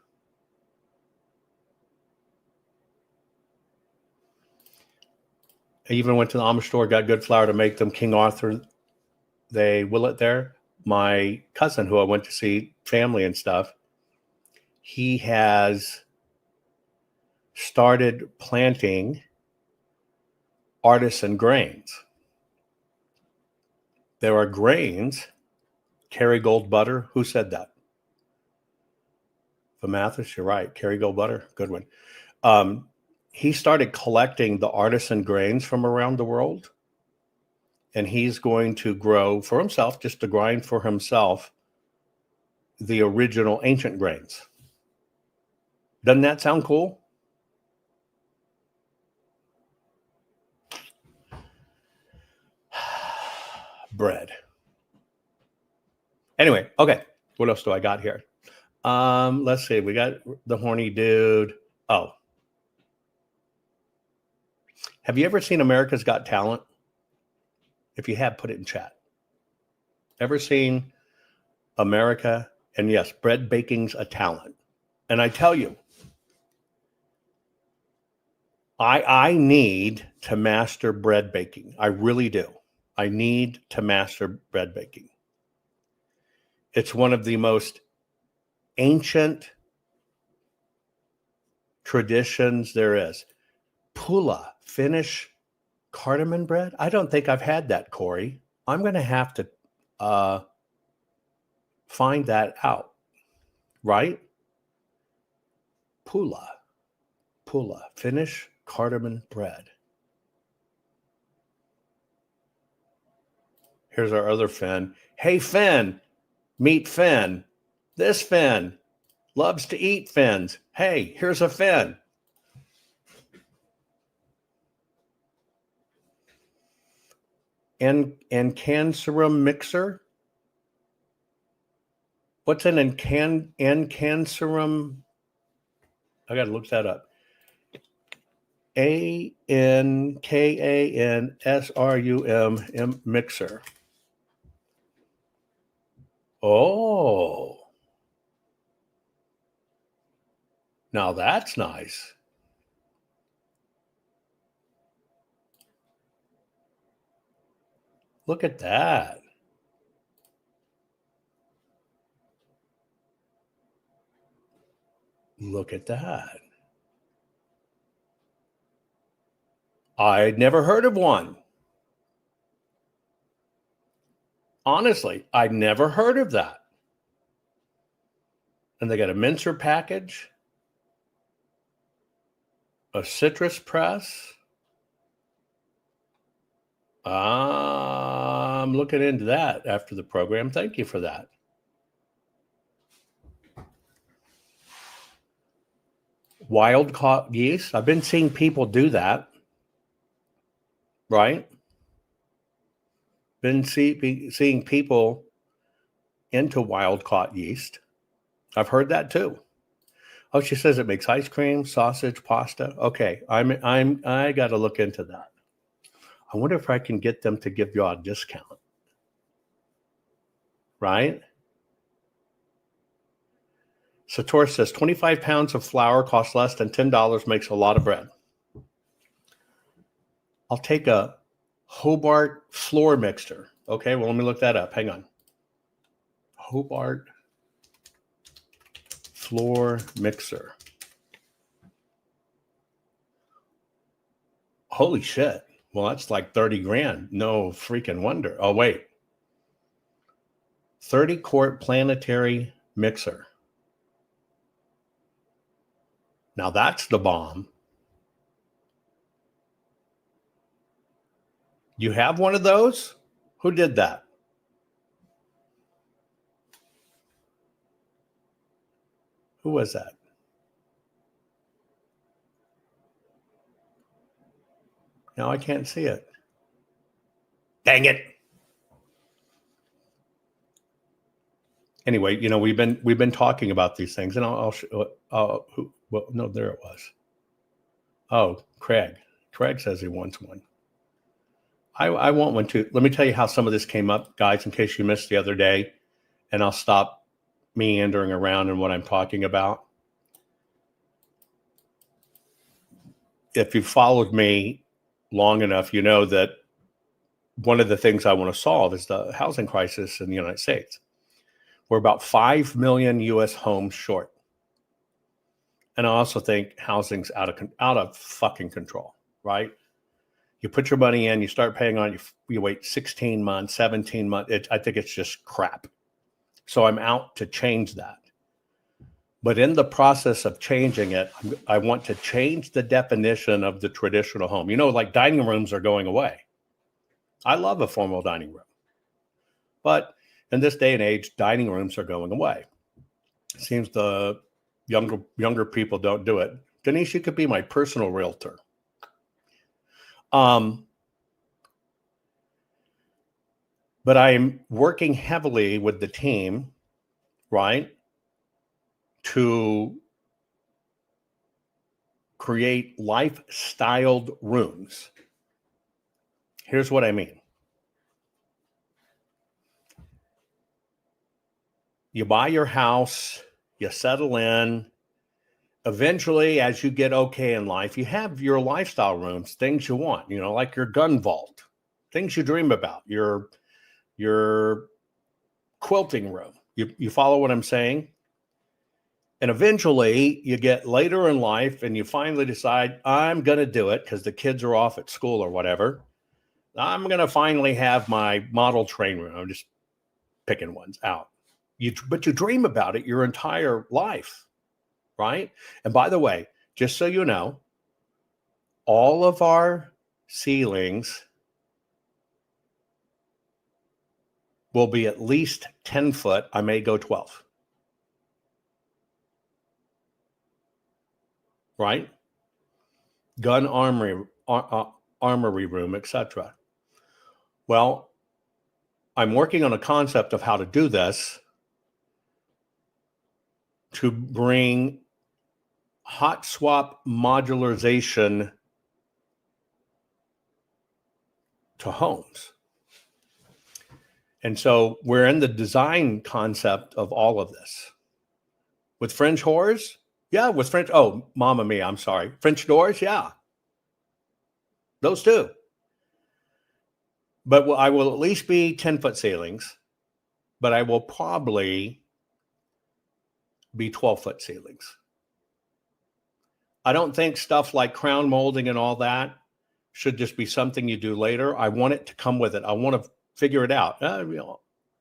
I even went to the Amish store, got good flour to make them. King Arthur, they will it there. My cousin, who I went to see family and stuff, he has started planting artisan grains. There are grains, Kerrygold butter. Who said that? For Mathis, you're right. Kerrygold butter, good one. He started collecting the artisan grains from around the world, and he's going to grow for himself, just to grind for himself, the original ancient grains. Doesn't that sound cool? Bread. Anyway, okay. What else do I got here? Let's see. We got the horny dude. Oh. Have you ever seen America's Got Talent? If you have, put it in chat. Ever seen America? And yes, bread baking's a talent. And I tell you, I need to master bread baking. I really do. I need to master bread baking. It's one of the most ancient traditions there is. Pula, Finnish cardamom bread. I don't think I've had that, Corey. I'm going to have to find that out. Right? Pula, Finnish cardamom bread. Here's our other Finn. Hey, Finn, meet Finn. This Finn loves to eat fins. Hey, here's a Finn. And cancerum mixer. What's an cancerum? I got to look that up. ANKANSRUM mixer. Oh. Now that's nice. Look at that. Look at that. I'd never heard of one. Honestly, I'd never heard of that. And they got a mincer package, a citrus press. I'm looking into that after the program. Thank you for that. Wild caught yeast. I've been seeing people do that. Right? Been seeing people into wild caught yeast. I've heard that too. Oh, she says it makes ice cream, sausage, pasta. Okay, I got to look into that. I wonder if I can get them to give you a discount. Right? Sator says 25 pounds of flour costs less than $10, makes a lot of bread. I'll take a Hobart floor mixer. Okay, well, let me look that up. Hang on. Hobart floor mixer. Holy shit. Well, that's like 30 grand. No freaking wonder. Oh, wait. 30-quart planetary mixer. Now that's the bomb. You have one of those? Who did that? Who was that? Now I can't see it. Dang it. Anyway, we've been talking about these things, and I'll no, there it was. Oh, Craig. Craig says he wants one. I want one too. Let me tell you how some of this came up, guys, in case you missed the other day, and I'll stop meandering around in what I'm talking about. If you've followed me long enough, you know that one of the things I want to solve is the housing crisis in the United States. We're about 5 million U.S. homes short. And I also think housing's out of fucking control, right? You put your money in, you start paying on it, you wait 16 months, 17 months. I think it's just crap. So I'm out to change that. But in the process of changing it, I want to change the definition of the traditional home. Like dining rooms are going away. I love a formal dining room. But in this day and age, dining rooms are going away. It seems the younger people don't do it. Denise, you could be my personal realtor. But I'm working heavily with the team right? To create life-styled rooms. Here's what I mean. You buy your house, you settle in. Eventually, as you get okay in life, you have your lifestyle rooms, things you want, like your gun vault, things you dream about, your quilting room. You follow what I'm saying? And eventually you get later in life and you finally decide, I'm going to do it because the kids are off at school or whatever. I'm going to finally have my model train room. I'm just picking ones out. But you dream about it your entire life, right? And by the way, just so you know, all of our ceilings will be at least 10 foot. I may go 12. Right? Gun armory room, etc. Well, I'm working on a concept of how to do this to bring hot swap modularization to homes. And so we're in the design concept of all of this. With French doors? Yeah, with French. Oh, Mamma Mia, I'm sorry. French doors? Yeah. Those two. But I will at least be 10-foot ceilings, but I will probably be 12-foot ceilings. I don't think stuff like crown molding and all that should just be something you do later. I want it to come with it. I want to figure it out.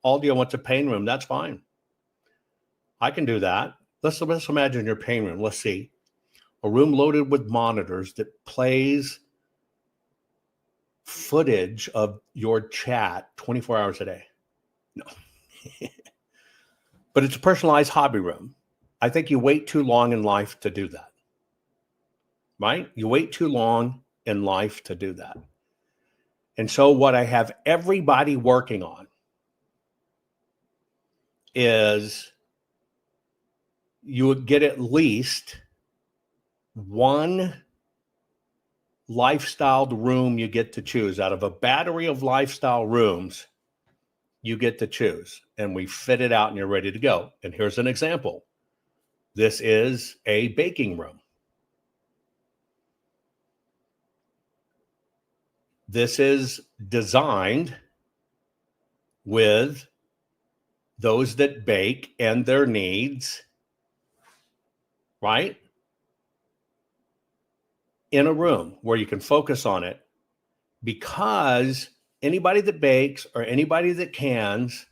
All do you want a pain room? That's fine. I can do that. Let's imagine your pain room. Let's see. A room loaded with monitors that plays footage of your chat 24 hours a day. No. But it's a personalized hobby room. I think you wait too long in life to do that. Right? You wait too long in life to do that. And so what I have everybody working on is you would get at least one lifestyle room you get to choose. Out of a battery of lifestyle rooms, you get to choose. And we fit it out and you're ready to go. And here's an example. This is a baking room. This is designed with those that bake and their needs, right? In a room where you can focus on it, because anybody that bakes or anybody that cans,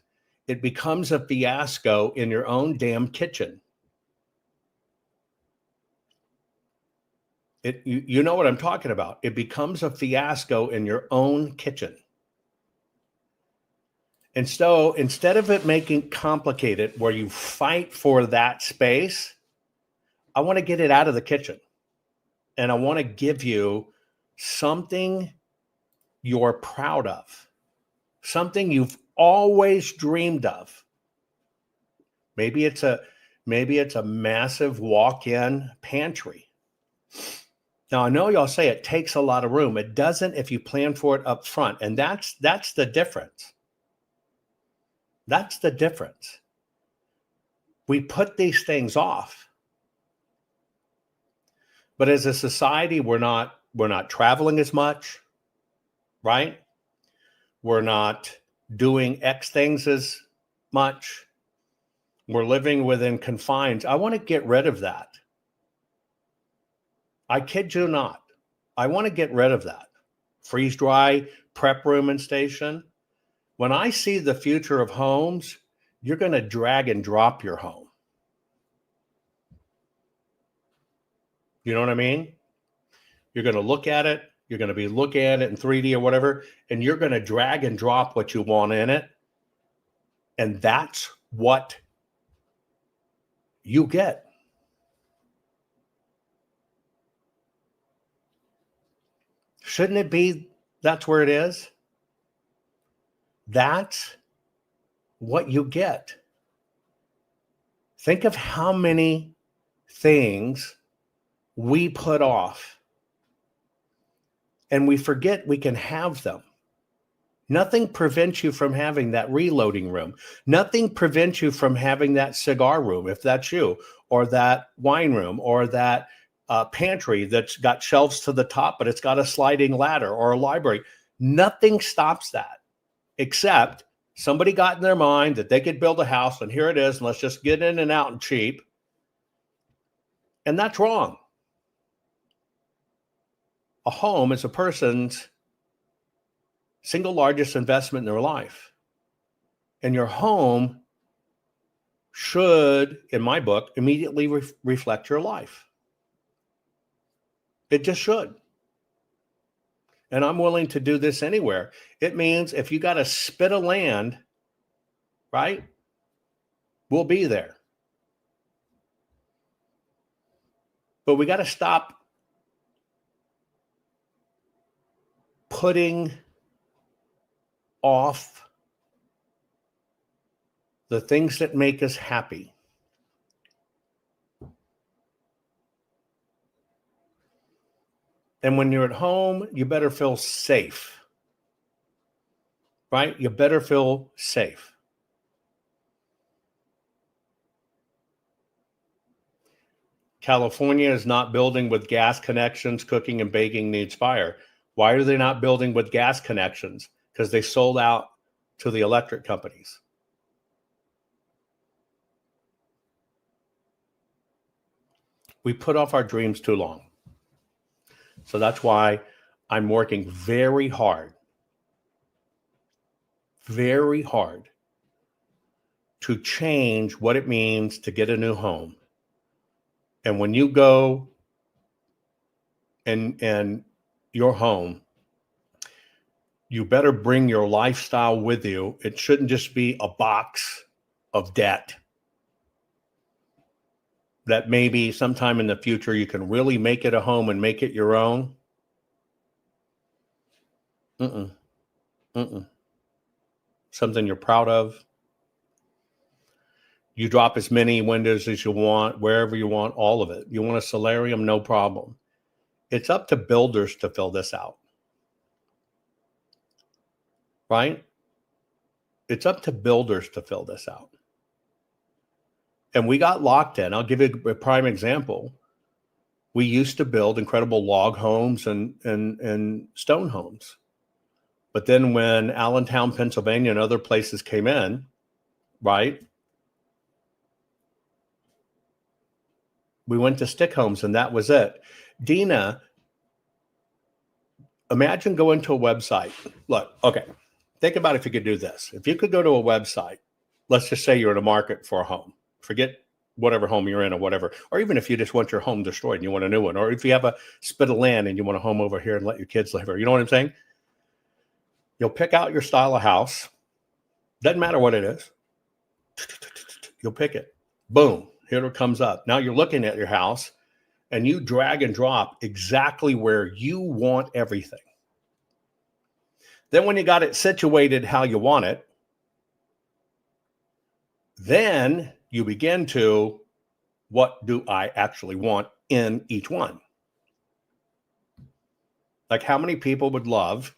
it becomes a fiasco in your own damn kitchen. You know what I'm talking about. It becomes a fiasco in your own kitchen. And so instead of it making complicated where you fight for that space, I want to get it out of the kitchen. And I want to give you something you're proud of, something you've always dreamed of. Maybe it's a massive walk-in pantry. Now, I know y'all say it takes a lot of room. It doesn't if you plan for it up front. And that's the difference. That's the difference. We put these things off. But as a society, we're not traveling as much, right? We're not doing X things as much. We're living within confines. I want to get rid of that. I kid you not. I want to get rid of that. Freeze dry, prep room and station. When I see the future of homes, you're going to drag and drop your home. You know what I mean? You're going to look at it. You're going to be looking at it in 3D or whatever, and you're going to drag and drop what you want in it. And that's what you get. Shouldn't it be that's where it is? That's what you get. Think of how many things we put off and we forget we can have them. Nothing prevents you from having that reloading room. Nothing prevents you from having that cigar room, if that's you, or that wine room, or that pantry that's got shelves to the top, but it's got a sliding ladder, or a library. Nothing stops that, except somebody got in their mind that they could build a house, and here it is, and let's just get in and out and cheap. And that's wrong. A home is a person's single largest investment in their life. And your home should, in my book, immediately reflect your life. It just should. And I'm willing to do this anywhere. It means if you got a spit of land, right, we'll be there. But we got to stop putting off the things that make us happy. And when you're at home, you better feel safe, right? You better feel safe. California is not building with gas connections. Cooking and baking needs fire. Why are they not building with gas connections? Because they sold out to the electric companies. We put off our dreams too long. So that's why I'm working very hard to change what it means to get a new home. And when you go and your home, you better bring your lifestyle with you. It shouldn't just be a box of debt that maybe sometime in the future you can really make it a home and make it your own. Something you're proud of. You drop as many windows as you want, wherever you want, all of it. You want a solarium, no problem. It's up to builders to fill this out. Right? It's up to builders to fill this out. And we got locked in. I'll give you a prime example. We used to build incredible log homes and stone homes. But then when Allentown, Pennsylvania, and other places came in, right, we went to stick homes, and that was it. Dina, imagine going to a website. Look, okay, think about if you could do this. If you could go to a website, let's just say you're in a market for a home. Forget whatever home you're in or whatever. Or even if you just want your home destroyed and you want a new one. Or if you have a spit of land and you want a home over here and let your kids live here. You know what I'm saying? You'll pick out your style of house. Doesn't matter what it is. You'll pick it. Boom. Here it comes up. Now you're looking at your house and you drag and drop exactly where you want everything. Then when you got it situated how you want it, then you begin to, what do I actually want in each one? Like how many people would love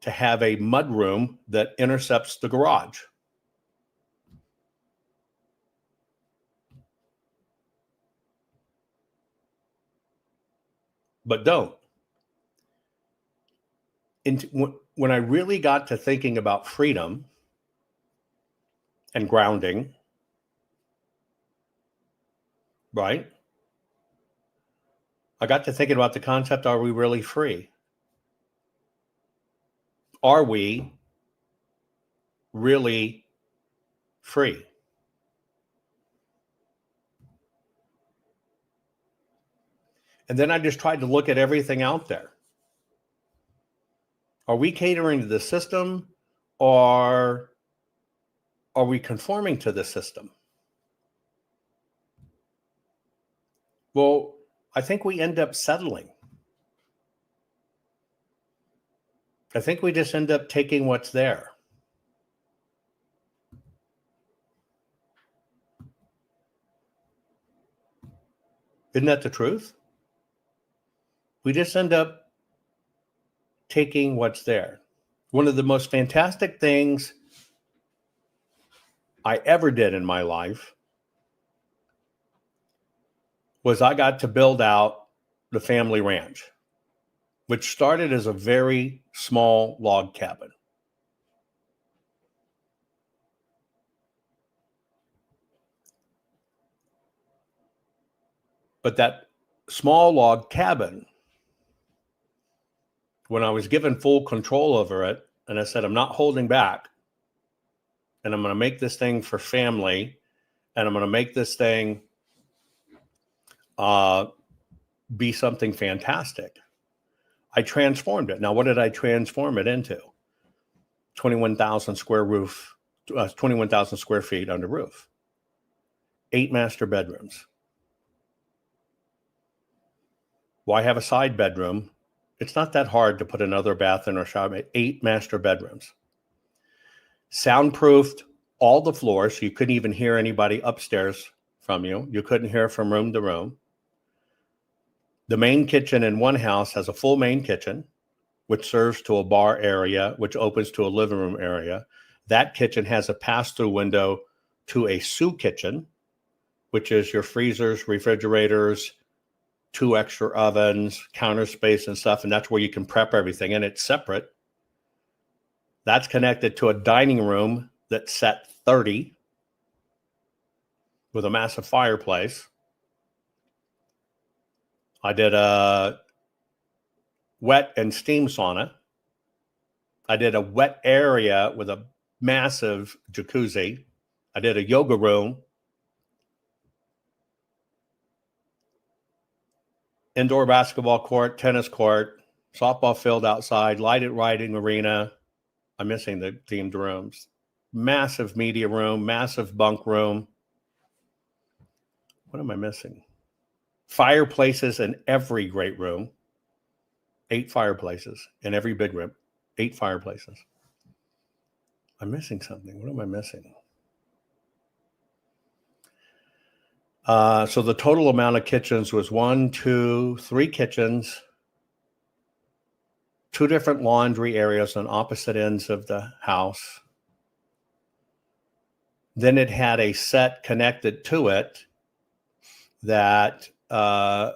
to have a mudroom that intercepts the garage? But don't. When I really got to thinking about freedom and grounding, right? I got to thinking about the concept, are we really free? Are we really free? And then I just tried to look at everything out there. Are we catering to the system, or are we conforming to the system? Well, I think we end up settling. I think we just end up taking what's there. Isn't that the truth? We just end up taking what's there. One of the most fantastic things I ever did in my life was I got to build out the family ranch, which started as a very small log cabin. But that small log cabin, when I was given full control over it, and I said, I'm not holding back, and I'm going to make this thing for family, and I'm going to make this thing be something fantastic. I transformed it. Now, what did I transform it into? 21,000 square feet under roof. 8 master bedrooms. Why have a side bedroom? It's not that hard to put another bath in or shower. 8 master bedrooms. Soundproofed all the floors, so you couldn't even hear anybody upstairs from you. You couldn't hear from room to room. The main kitchen in one house has a full main kitchen, which serves to a bar area, which opens to a living room area. That kitchen has a pass-through window to a sous kitchen, which is your freezers, refrigerators, 2 extra ovens, counter space and stuff, and that's where you can prep everything, and it's separate. That's connected to a dining room that's set 30 with a massive fireplace. I did a wet and steam sauna. I did a wet area with a massive jacuzzi. I did a yoga room. Indoor basketball court, tennis court, softball field outside, lighted riding arena. I'm missing the themed rooms. Massive media room, massive bunk room. What am I missing? Fireplaces in every great room. 8 fireplaces in every big room. 8 fireplaces. I'm missing something. What am I missing? So the total amount of kitchens was 1, 2, 3 kitchens, 2 different laundry areas on opposite ends of the house. Then it had a set connected to it that I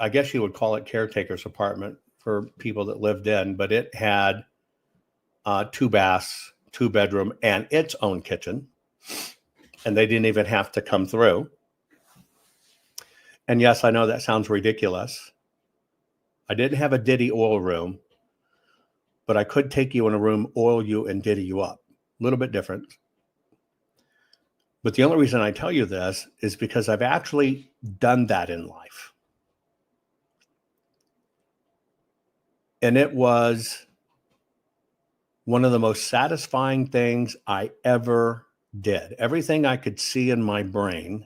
guess you would call it caretaker's apartment for people that lived in, but it had 2 baths, 2 bedroom, and its own kitchen. And they didn't even have to come through. And yes, I know that sounds ridiculous. I didn't have a Diddy oil room, but I could take you in a room, oil you, and Diddy you up. A little bit different. But the only reason I tell you this is because I've actually done that in life. And it was one of the most satisfying things I ever did. Everything I could see in my brain,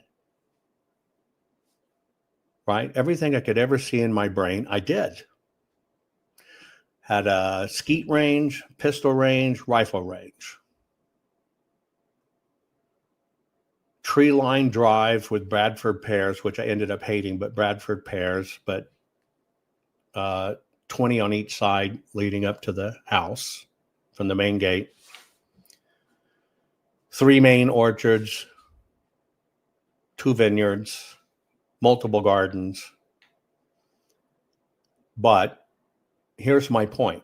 right? Everything I could ever see in my brain, I did. Had a skeet range, pistol range, rifle range. Tree line drive with Bradford pears, which I ended up hating, but Bradford pears, but 20 on each side leading up to the house from the main gate. 3 main orchards, 2 vineyards, multiple gardens. But here's my point.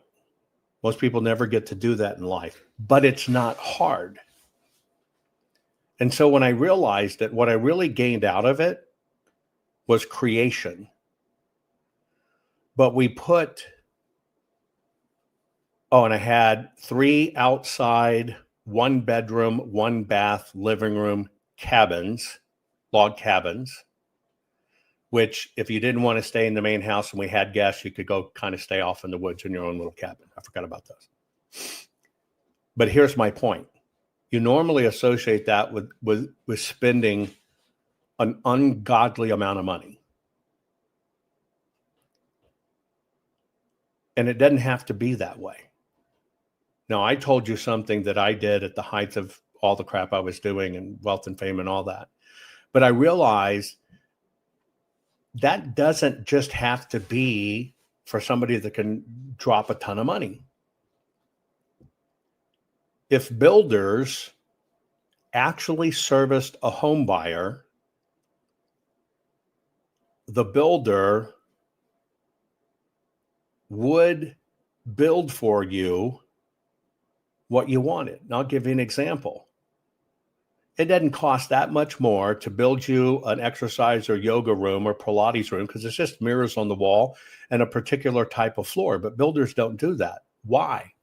Most people never get to do that in life, but it's not hard. And so when I realized that what I really gained out of it was creation. But we put, and I had 3 outside, 1 bedroom, 1 bath, living room cabins, log cabins, which if you didn't want to stay in the main house and we had guests, you could go kind of stay off in the woods in your own little cabin. I forgot about those. But here's my point. You normally associate that with spending an ungodly amount of money. And it doesn't have to be that way. Now, I told you something that I did at the height of all the crap I was doing and wealth and fame and all that. But I realized that doesn't just have to be for somebody that can drop a ton of money. If builders actually serviced a home buyer, the builder would build for you what you wanted. And I'll give you an example. It doesn't cost that much more to build you an exercise or yoga room or Pilates room because it's just mirrors on the wall and a particular type of floor. But builders don't do that. Why?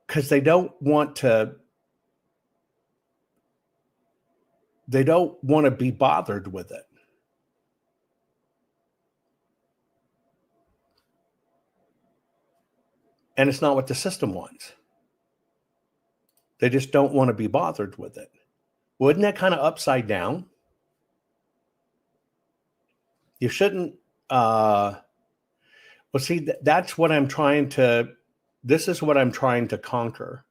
Because they don't want to be bothered with it. And it's not what the system wants. They just don't want to be bothered with it. Wouldn't that kind of upside down? You shouldn't. Well, see, that's what I'm trying to. This is what I'm trying to conquer.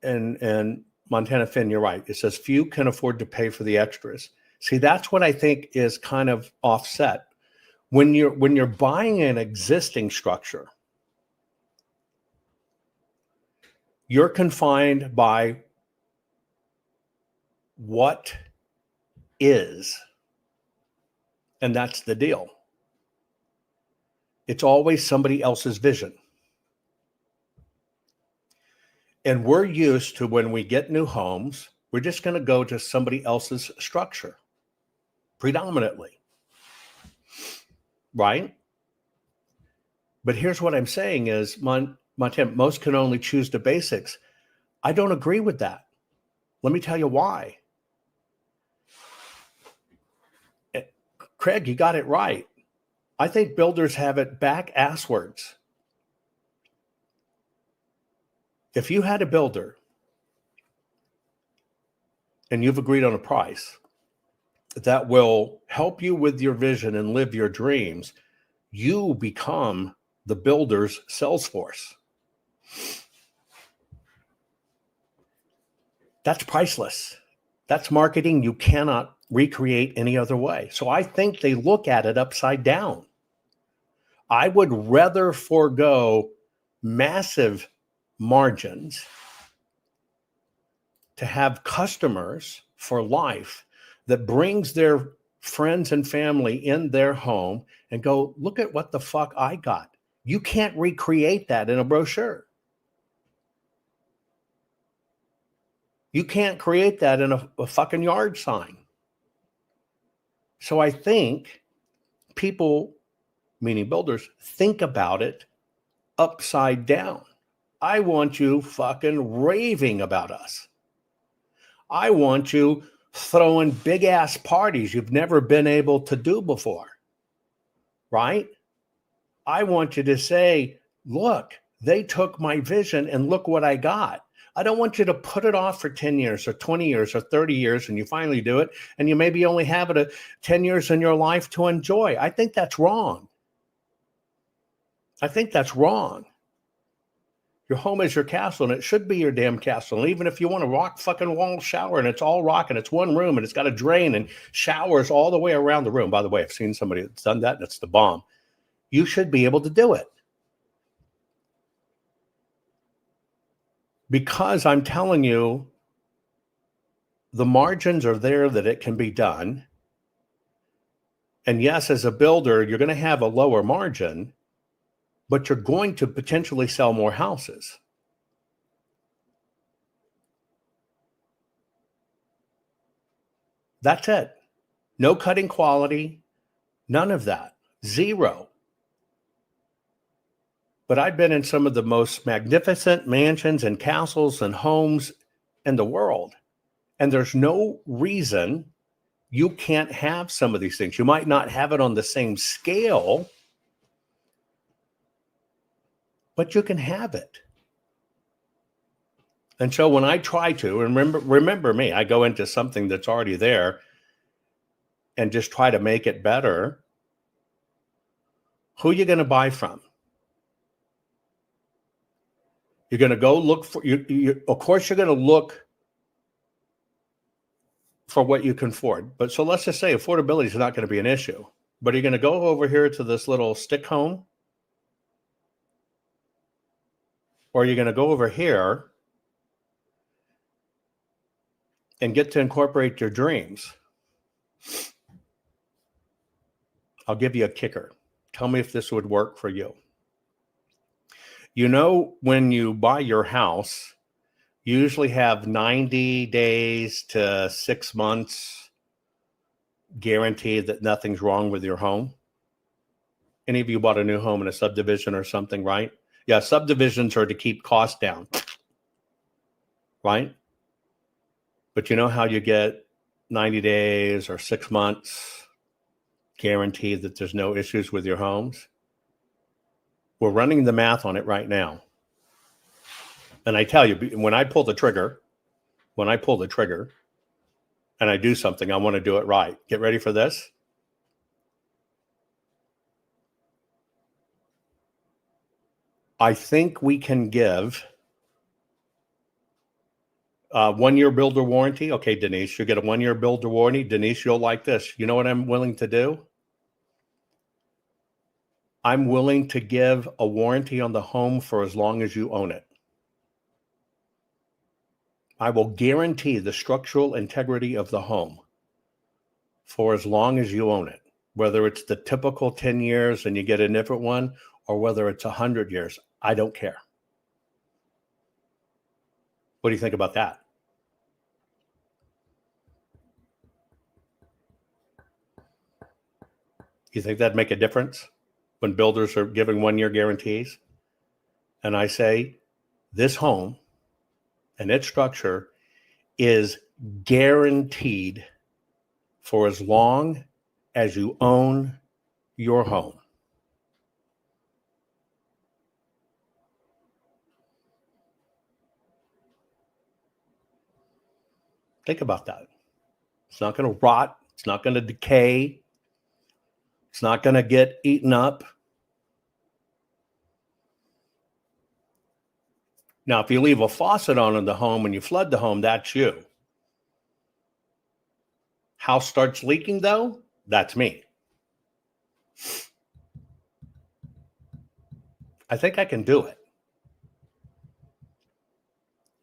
And Montana Finn, you're right. It says few can afford to pay for the extras. See, that's what I think is kind of offset. When you're buying an existing structure, you're confined by what is, and that's the deal. It's always somebody else's vision. And we're used to when we get new homes, we're just going to go to somebody else's structure, predominantly. Right? But here's what I'm saying is, Montana, most can only choose the basics. I don't agree with that. Let me tell you why. Craig, you got it right. I think builders have it back asswards. If you had a builder and you've agreed on a price that will help you with your vision and live your dreams, you become the builder's sales force. That's priceless. That's marketing you cannot recreate any other way. So I think they look at it upside down. I would rather forego massive margins to have customers for life that brings their friends and family in their home and go, look at what the fuck I got. You can't recreate that in a brochure. You can't create that in a fucking yard sign. So I think people, meaning builders, think about it upside down. I want you fucking raving about us. I want you throwing big ass parties you've never been able to do before. Right? I want you to say, look, they took my vision and look what I got. I don't want you to put it off for 10 years or 20 years or 30 years and you finally do it and you maybe only have it 10 years in your life to enjoy. I think that's wrong. I think that's wrong. Your home is your castle, and it should be your damn castle. And even if you want a rock fucking wall shower and it's all rock and it's one room and it's got a drain and showers all the way around the room. By the way, I've seen somebody that's done that and it's the bomb. You should be able to do it. Because I'm telling you, the margins are there that it can be done. And yes, as a builder, you're going to have a lower margin, but you're going to potentially sell more houses. That's it. No cutting quality, none of that. Zero. But I've been in some of the most magnificent mansions and castles and homes in the world. And there's no reason you can't have some of these things. You might not have it on the same scale, but you can have it. And so when I try to, remember me, I go into something that's already there and just try to make it better. Who are you going to buy from? You're going to go look for, of course, you're going to look for what you can afford. But so let's just say affordability is not going to be an issue. But are you going to go over here to this little stick home? Or are you going to go over here and get to incorporate your dreams? I'll give you a kicker. Tell me if this would work for you. You know, when you buy your house, you usually have 90 days to 6 months guaranteed that nothing's wrong with your home. Any of you bought a new home in a subdivision or something, right? Yeah, subdivisions are to keep costs down, right? But you know how you get 90 days or 6 months guaranteed that there's no issues with your homes? We're running the math on it right now. And I tell you, when I pull the trigger, and I do something, I want to do it right. Get ready for this. I think we can give 1 year builder warranty. Okay, Denise, you get a 1 year builder warranty. Denise, you'll like this. You know what I'm willing to do? I'm willing to give a warranty on the home for as long as you own it. I will guarantee the structural integrity of the home for as long as you own it, whether it's the typical 10 years and you get a different one, or whether it's 100 years. I don't care. What do you think about that? You think that'd make a difference when builders are giving 1 year guarantees? And I say, this home and its structure is guaranteed for as long as you own your home. Think about that. It's not going to rot. It's not going to decay. It's not going to get eaten up. Now, if you leave a faucet on in the home and you flood the home, that's you. House starts leaking, though, that's me. I think I can do it.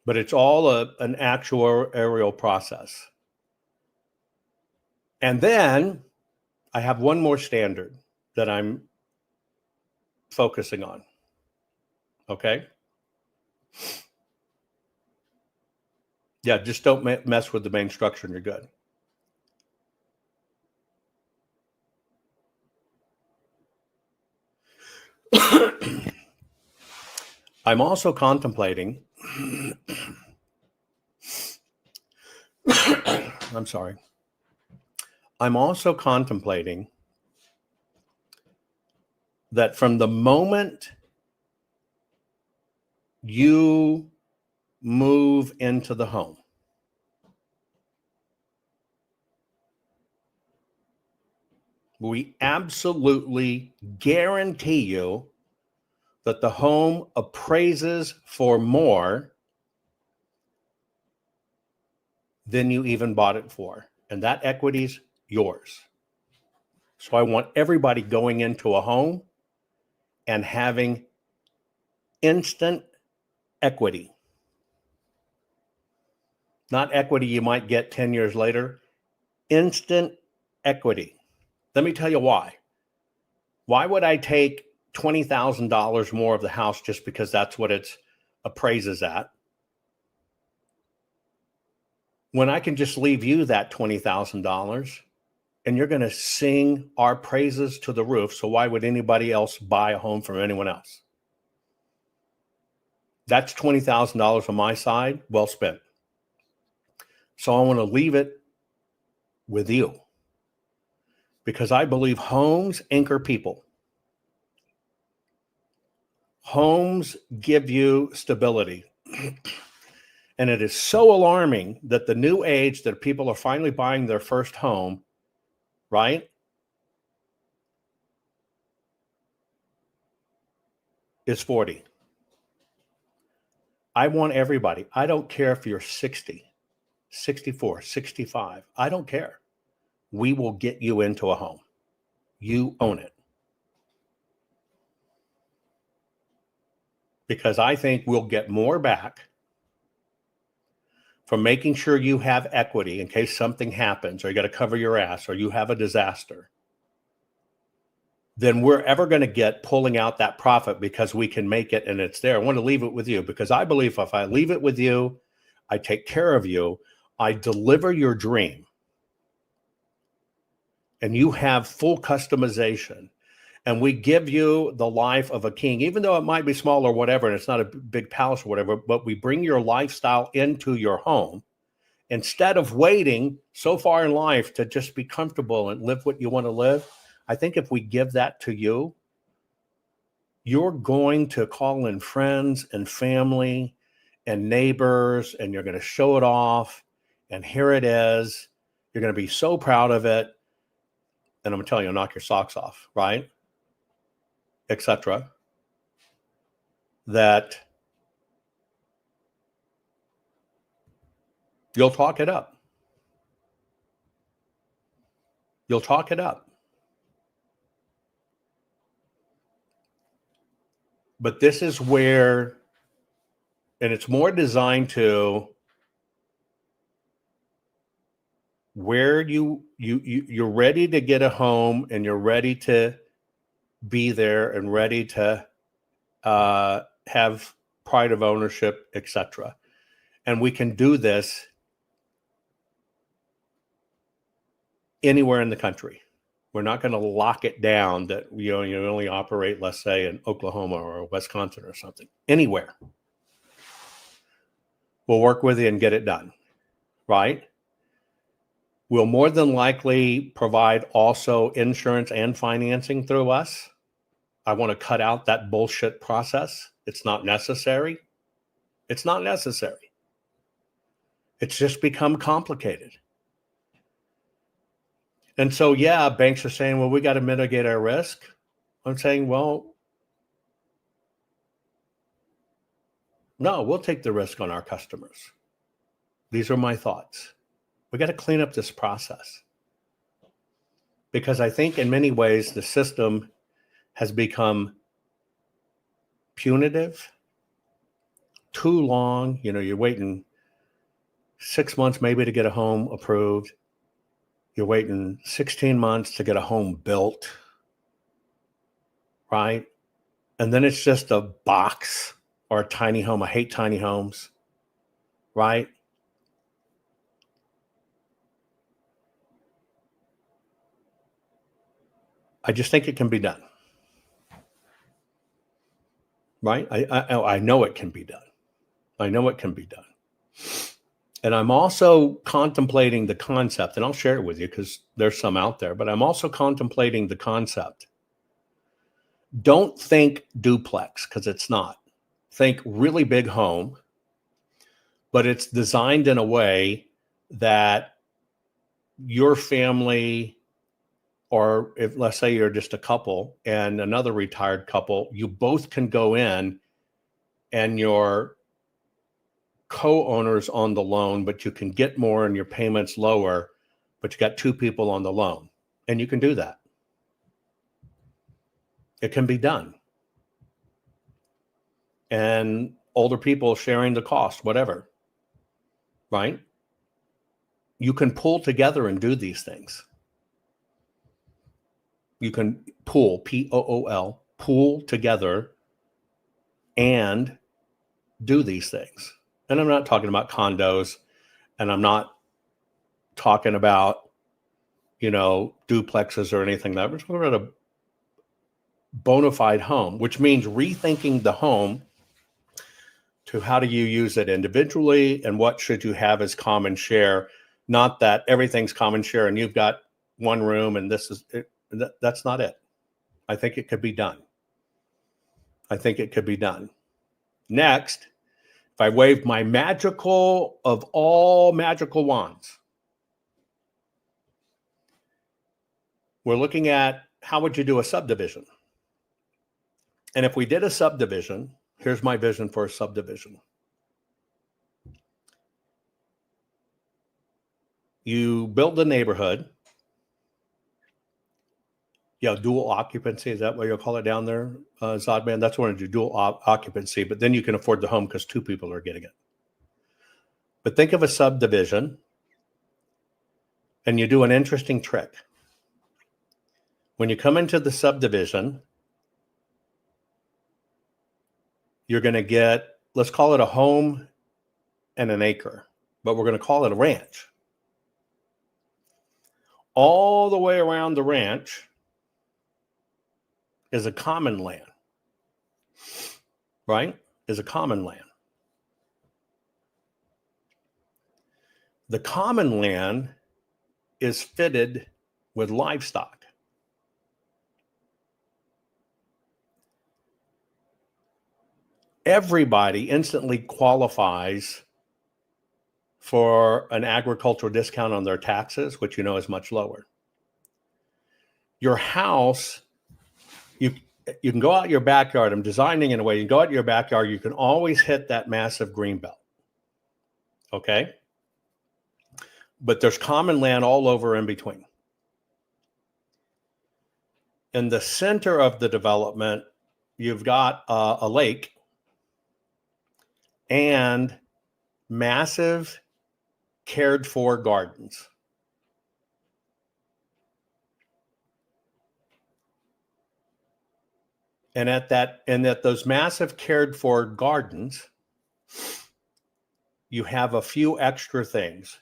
But it's all an actuarial process. And then I have one more standard that I'm focusing on. Okay? Yeah, just don't mess with the main structure and you're good. I'm also contemplating, I'm sorry. I'm also contemplating that from the moment you move into the home, we absolutely guarantee you that the home appraises for more than you even bought it for. And that equity's yours. So I want everybody going into a home and having instant equity. Not equity you might get 10 years later. Instant equity. Let me tell you why. Why would I take $20,000 more of the house just because that's what it appraises at, when I can just leave you that $20,000 and you're going to sing our praises to the roof? So why would anybody else buy a home from anyone else? That's $20,000 on my side, well spent. So I want to leave it with you because I believe homes anchor people. Homes give you stability. And it is so alarming that the new age that people are finally buying their first home, right? Is 40. I want everybody. I don't care if you're 60. 64, 65. I don't care. We will get you into a home. You own it. Because I think we'll get more back from making sure you have equity in case something happens, or you got to cover your ass, or you have a disaster, than we're ever going to get pulling out that profit because we can make it and it's there. I want to leave it with you because I believe if I leave it with you, I take care of you, I deliver your dream, and you have full customization, and we give you the life of a king, even though it might be small or whatever, and it's not a big palace or whatever, but we bring your lifestyle into your home instead of waiting so far in life to just be comfortable and live what you want to live. I think if we give that to you, you're going to call in friends and family and neighbors, and you're going to show it off. And here it is. You're going to be so proud of it. And I'm telling you, knock your socks off, right? Etc. That you'll talk it up. You'll talk it up. But this is where, and it's more designed to where you're ready to get a home, and you're ready to be there, and ready to have pride of ownership, etc. And we can do this anywhere in the country. We're not going to lock it down that you only operate, let's say, in Oklahoma or Wisconsin or something. Anywhere. We'll work with you and get it done, right? We'll more than likely provide also insurance and financing through us. I want to cut out that bullshit process. It's not necessary. It's not necessary. It's just become complicated. And so, yeah, banks are saying, well, we got to mitigate our risk. I'm saying, well, no, we'll take the risk on our customers. These are my thoughts. We got to clean up this process. Because I think in many ways, the system has become punitive, too long. You're waiting 6 months maybe to get a home approved. You're waiting 16 months to get a home built, right? And then it's just a box or a tiny home. I hate tiny homes, right? I just think it can be done, right? I know it can be done. I know it can be done. And I'm also contemplating the concept, and I'll share it with you because there's some out there, but I'm also contemplating the concept. Don't think duplex, because it's not. Think really big home, but it's designed in a way that your family, or if let's say you're just a couple and another retired couple, you both can go in and your co-owners on the loan, but you can get more and your payments lower, but you got two people on the loan, and you can do that. It can be done. And older people sharing the cost, whatever, right? You can pull together and do these things. You can pool, P-O-O-L, pool together and do these things. And I'm not talking about condos, and I'm not talking about, duplexes or anything like that. We're talking about a bona fide home, which means rethinking the home to how do you use it individually and what should you have as common share. Not that everything's common share and you've got one room and this is it. That's not it. I think it could be done. I think it could be done. Next, if I wave my magical of all magical wands, we're looking at how would you do a subdivision? And if we did a subdivision, here's my vision for a subdivision. You build a neighborhood. Yeah, dual occupancy. Is that what you'll call it down there, Zodman? That's what I do, dual occupancy. But then you can afford the home because two people are getting it. But think of a subdivision, and you do an interesting trick. When you come into the subdivision, you're going to get, let's call it a home and an acre, but we're going to call it a ranch. All the way around the ranch is a common land, right? Is a common land. The common land is fitted with livestock. Everybody instantly qualifies for an agricultural discount on their taxes, which you know is much lower. Your house, you can go out your backyard. I'm designing in a way, you go out your backyard, you can always hit that massive green belt. Okay? But there's common land all over in between. In the center of the development, you've got a lake and massive cared for gardens. And at those massive cared for gardens, you have a few extra things.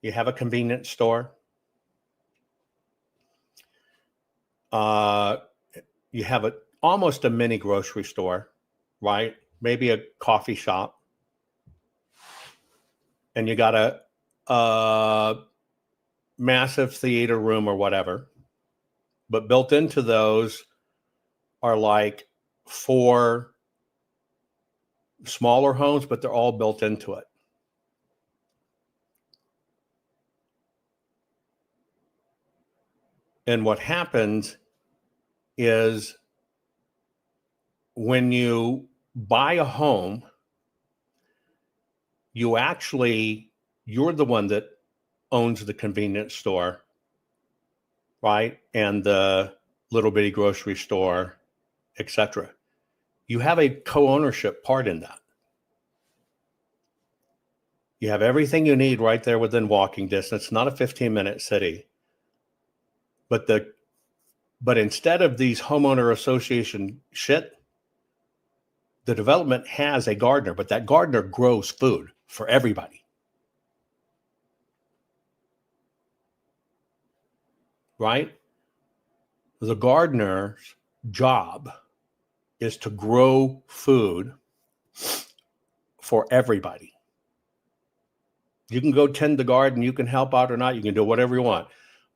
You have a convenience store. You have almost a mini grocery store, right? Maybe a coffee shop. And you got a massive theater room or whatever. But built into those are like 4 smaller homes, but they're all built into it. And what happens is when you buy a home, you're the one that owns the convenience store, right? And the little bitty grocery store, etc. You have a co-ownership part in that. You have everything you need right there within walking distance, not a 15-minute city. But instead of these homeowner association shit, the development has a gardener, but that gardener grows food for everybody. Right? The gardener's job is to grow food for everybody. You can go tend the garden, you can help out or not, you can do whatever you want,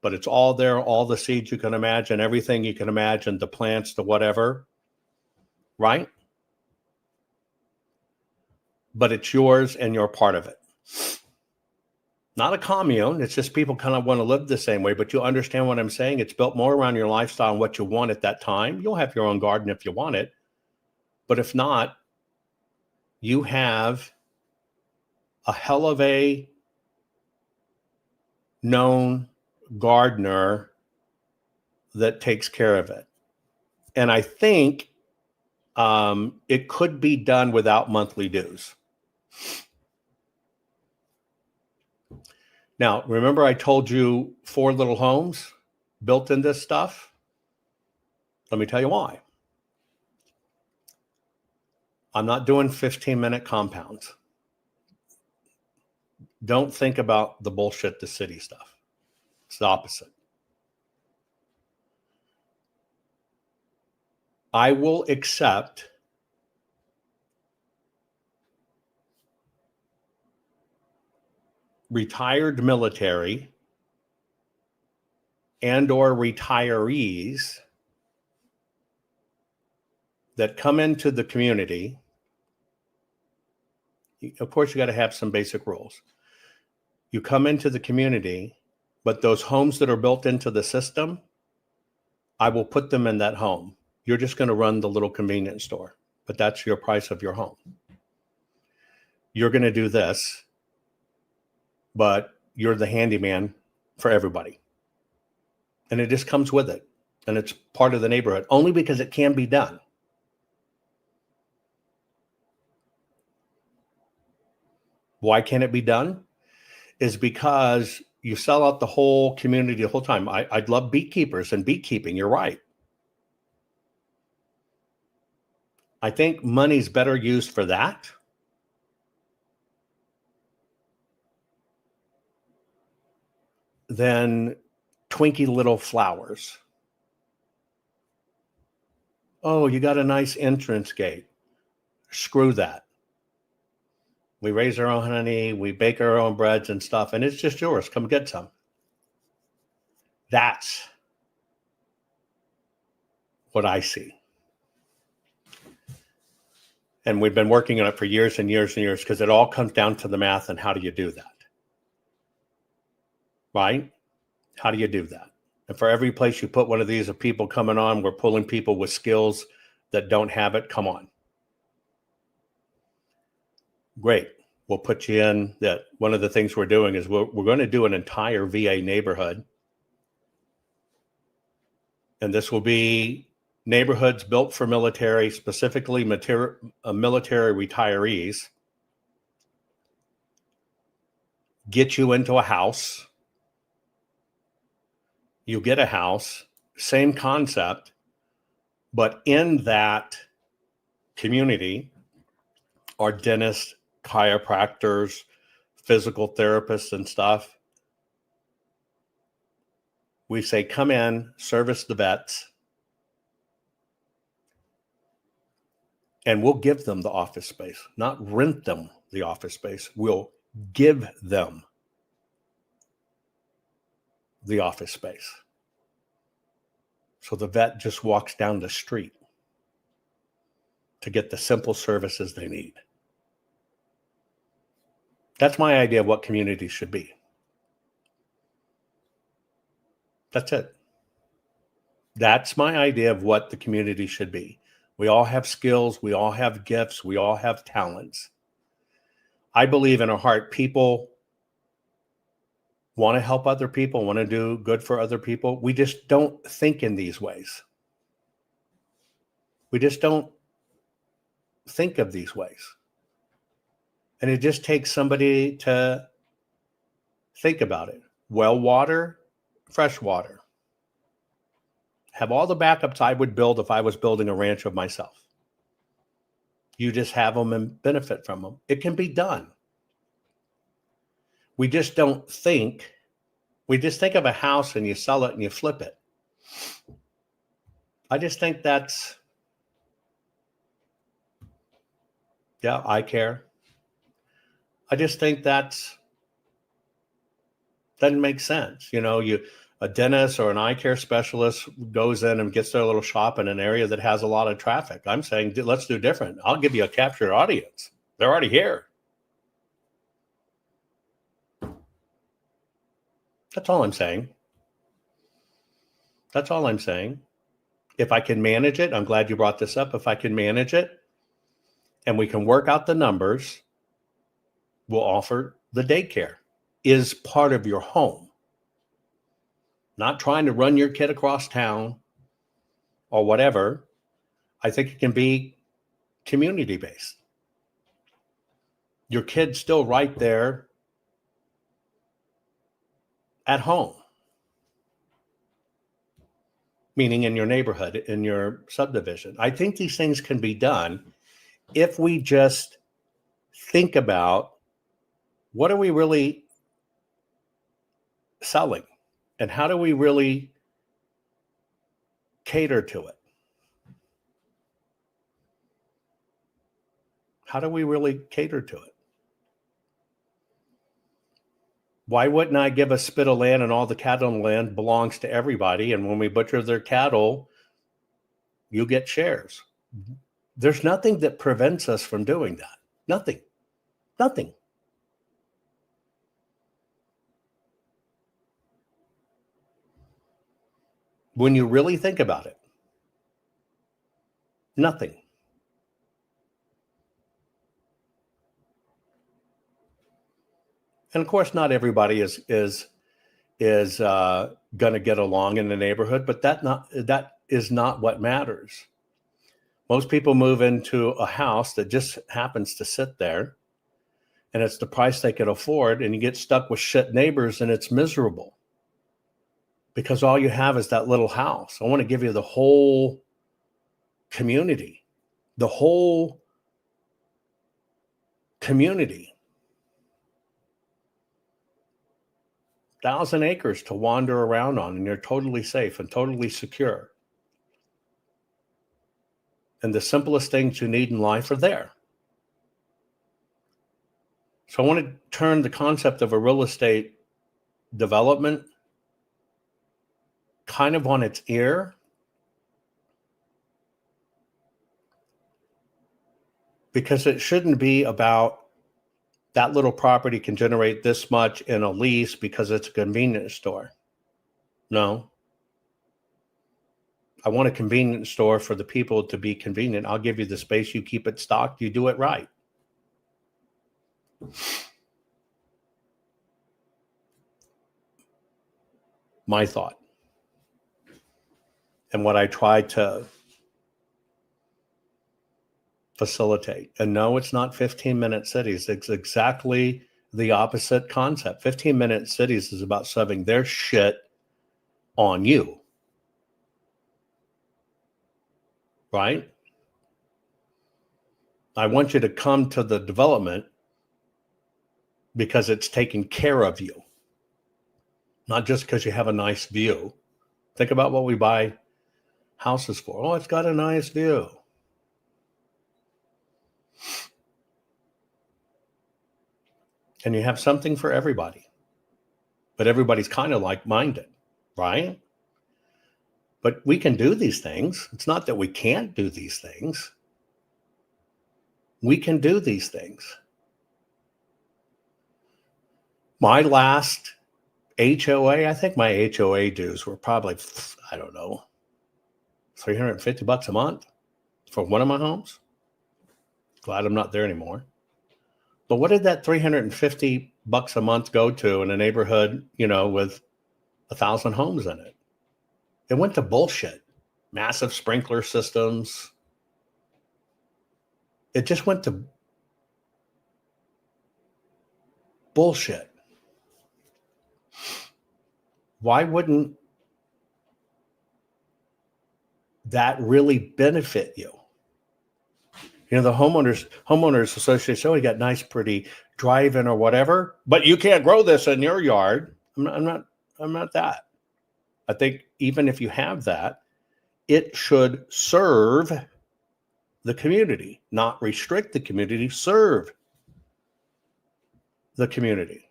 but it's all there, all the seeds you can imagine, everything you can imagine, the plants, the whatever, right? But it's yours and you're part of it. Not a commune, it's just people kind of want to live the same way, but you understand what I'm saying? It's built more around your lifestyle and what you want at that time. You'll have your own garden if you want it, but if not, you have a hell of a known gardener that takes care of it. And I think it could be done without monthly dues. Now, remember I told you 4 little homes built in this stuff? Let me tell you why. I'm not doing 15-minute compounds. Don't think about the bullshit, the city stuff. It's the opposite. I will accept retired military and or retirees that come into the community. Of course, you got to have some basic rules. You come into the community, but those homes that are built into the system, I will put them in that home. You're just going to run the little convenience store, but that's your price of your home. You're going to do this, but you're the handyman for everybody. And it just comes with it. And it's part of the neighborhood only because it can be done. Why can't it be done? Is because you sell out the whole community the whole time. I'd love beekeepers and beekeeping. You're right. I think money's better used for that than twinky little flowers. Oh, you got a nice entrance gate. Screw that. We raise our own honey, we bake our own breads and stuff, and it's just yours. Come get some. That's what I see. And we've been working on it for years and years and years because it all comes down to the math and how do you do that? Right? How do you do that? And for every place you put one of these of people coming on, we're pulling people with skills that don't have it. Come on. Great. We'll put you in that. One of the things we're doing is we're going to do an entire VA neighborhood. And this will be neighborhoods built for military, specifically military retirees. Get you into a house. You get a house, same concept, but in that community are dentists, chiropractors, physical therapists and stuff. We say, come in, service the vets, and we'll give them the office space, not rent them the office space. We'll give them the office space. So the vet just walks down the street to get the simple services they need. That's my idea of what community should be. That's it. That's my idea of what the community should be. We all have skills. We all have gifts. We all have talents. I believe in our heart, people want to help other people, want to do good for other people. We just don't think in these ways. We just don't think of these ways. And it just takes somebody to think about it. Well water, fresh water. Have all the backups I would build if I was building a ranch of myself. You just have them and benefit from them. It can be done. We just don't think. We just think of a house and you sell it and you flip it. I just think that's, yeah, I care. I just think that's, doesn't make sense. You know, a dentist or an eye care specialist goes in and gets their little shop in an area that has a lot of traffic. I'm saying, let's do different. I'll give you a captured audience. They're already here. That's all I'm saying. That's all I'm saying. If I can manage it, I'm glad you brought this up. If I can manage it and we can work out the numbers, we'll offer the daycare is part of your home. Not trying to run your kid across town or whatever. I think it can be community-based. Your kid's still right there at home, meaning in your neighborhood, in your subdivision. I think these things can be done if we just think about what are we really selling and how do we really cater to it? How do we really cater to it? Why wouldn't I give a spit of land and all the cattle on the land belongs to everybody? And when we butcher their cattle, you get shares. There's nothing that prevents us from doing that. Nothing. Nothing. When you really think about it, nothing. And of course, not everybody is going to get along in the neighborhood, but that is not what matters. Most people move into a house that just happens to sit there, and it's the price they can afford, and you get stuck with shit neighbors, and it's miserable because all you have is that little house. I want to give you the whole community, the whole community. 1,000 acres to wander around on, and you're totally safe and totally secure. And the simplest things you need in life are there. So I want to turn the concept of a real estate development kind of on its ear. Because it shouldn't be about that little property can generate this much in a lease because it's a convenience store. No. I want a convenience store for the people to be convenient. I'll give you the space. You keep it stocked. You do it right. My thought. And what I try to facilitate. And no, it's not 15-minute cities. It's exactly the opposite concept. 15-minute cities is about shoving their shit on you. Right? I want you to come to the development because it's taking care of you. Not just because you have a nice view. Think about what we buy houses for. Oh, it's got a nice view. And you have something for everybody. But everybody's kind of like-minded, right? But we can do these things. It's not that we can't do these things. We can do these things. My last HOA, I think my HOA dues were probably, I don't know, $350 a month for one of my homes. Glad I'm not there anymore. But what did that $350 a month go to in a neighborhood, with 1,000 homes in it? It went to bullshit. Massive sprinkler systems. It just went to bullshit. Why wouldn't that really benefit you? The homeowners association, oh, you got nice, pretty drive-in or whatever, but you can't grow this in your yard. I'm not that. I think even if you have that, it should serve the community, not restrict the community, serve the community.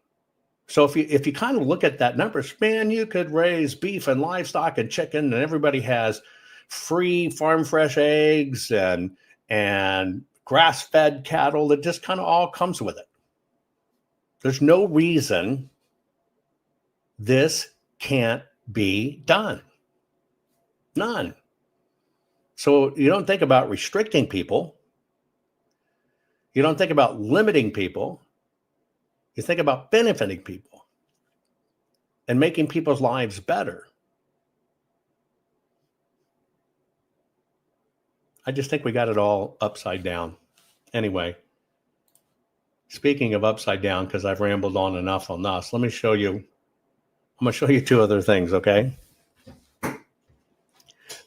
So if you kind of look at that numbers, man, you could raise beef and livestock and chicken, and everybody has free farm fresh eggs and grass-fed cattle. That just kind of all comes with it. There's no reason this can't be done. None. So you don't think about restricting people. You don't think about limiting people. You think about benefiting people and making people's lives better. I just think we got it all upside down. Anyway, speaking of upside down, because I've rambled on enough on this, let me show you. I'm going to show you two other things, okay?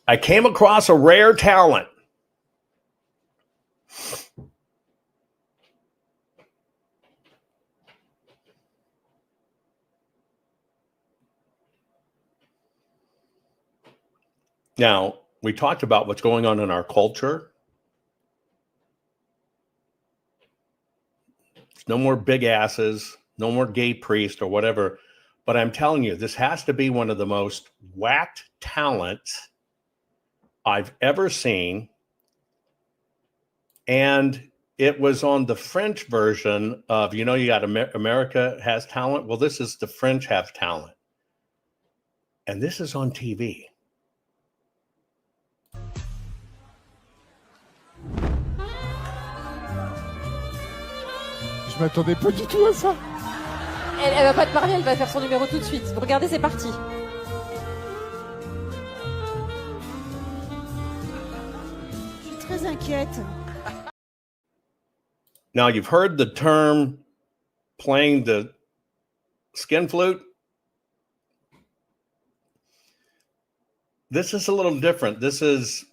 I came across a rare talent. Now, we talked about what's going on in our culture. There's no more big asses, no more gay priest or whatever. But I'm telling you, this has to be one of the most whacked talents I've ever seen. And it was on the French version of, you got America Has Talent. Well, this is the French Have Talent. And this is on TV. Je m'attendais pas du tout à ça. Elle va pas te parler, elle va faire son numéro tout de suite. Vous regardez, c'est parti. Je suis très inquiète. Now, you've heard the term playing the skin flute. This is a little different. This is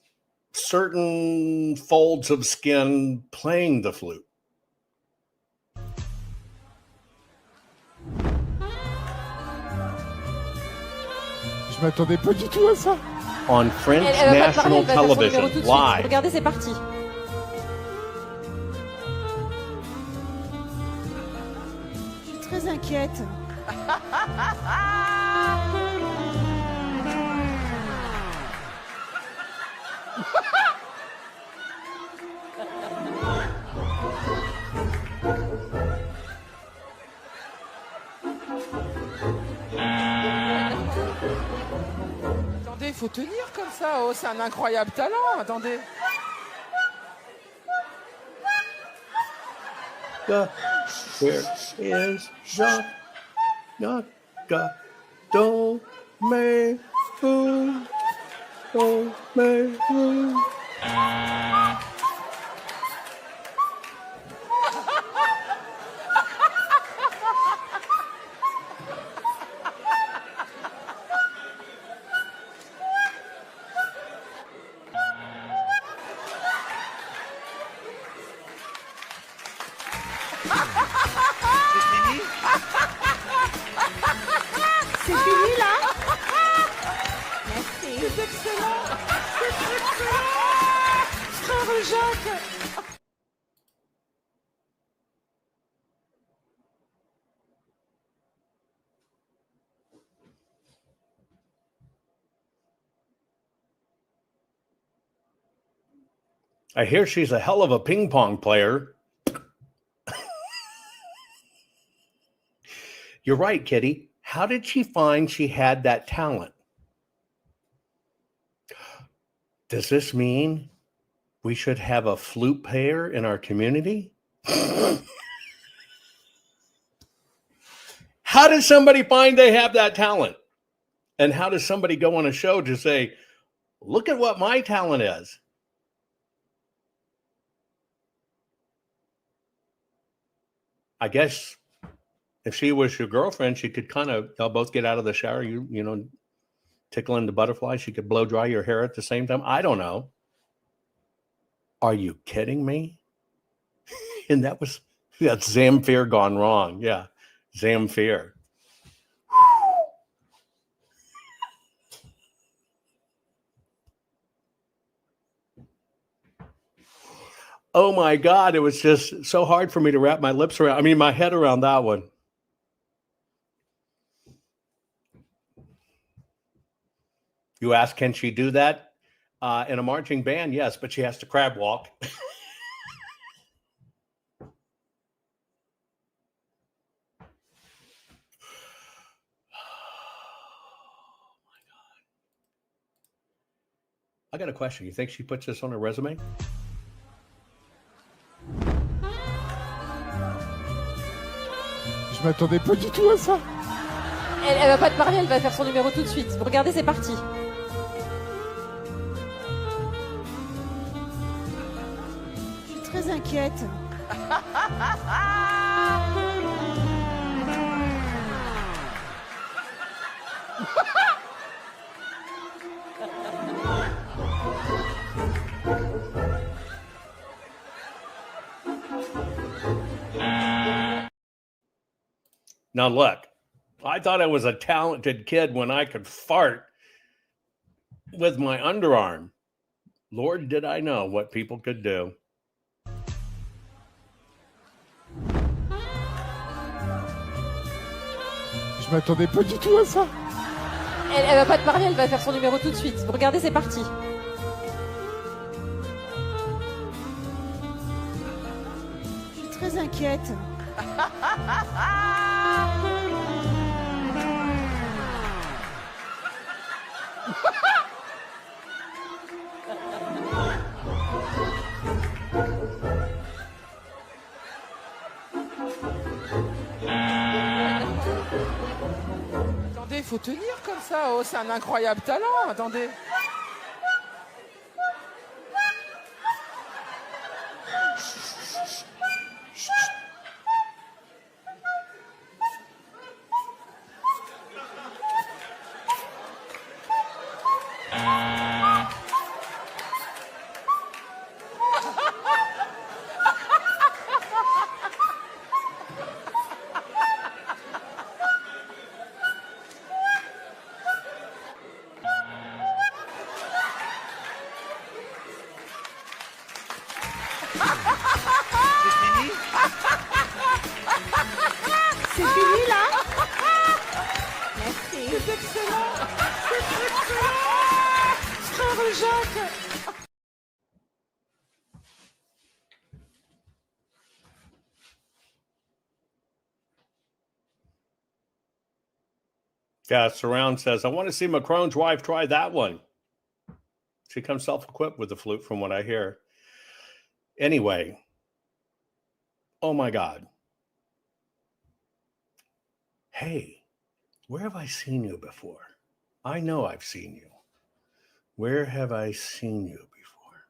certain folds of skin playing the flute. Je m'attendais pas du tout à ça. On French Elle va pas te parler, national elle va faire son numéro television, tout de suite. live. Regardez, c'est parti. Je suis très inquiète. Attendez, il faut tenir comme ça. Oh, c'est un incroyable talent. Attendez. Where is Jacques? Jacques, don't make fool. Don't make fool. C'est fini là? Merci. C'est excellent. C'est excellent. Frère Jacques. I hear she's a hell of a ping pong player. You're right, Kitty. How did she find she had that talent? Does this mean we should have a flute player in our community? How does somebody find they have that talent? And how does somebody go on a show to say, look at what my talent is? I guess if she was your girlfriend, she could kind of, y'all both get out of the shower, you know, tickling the butterfly. She could blow dry your hair at the same time. I don't know. Are you kidding me? And that's Zamfir gone wrong. Yeah, Zamfir. Oh my God, it was just so hard for me to wrap my my head around that one. You ask, can she do that in a marching band? Yes, but she has to crab walk. I got a question. You think she puts this on her resume? Je m'attendais pas du tout à ça. Elle va pas te parler, elle va faire son numéro tout de suite. Vous regardez, c'est parti. Je suis très inquiète. Now look, I thought I was a talented kid when I could fart with my underarm. Lord, did I know what people could do. Je m'attendais pas du tout à ça. Elle va pas te parler, elle va faire son numéro tout de suite. Vous regardez, c'est parti. Je suis très inquiète. il faut tenir comme ça. Oh, c'est un incroyable talent. Attendez. C'est fini là? Merci. C'est excellent. C'est excellent. Frère Jacques. Yeah, Surround says, I want to see Macron's wife try that one. She comes self-equipped with the flute from what I hear. Anyway, oh my God. Hey, where have I seen you before? I know I've seen you. Where have I seen you before?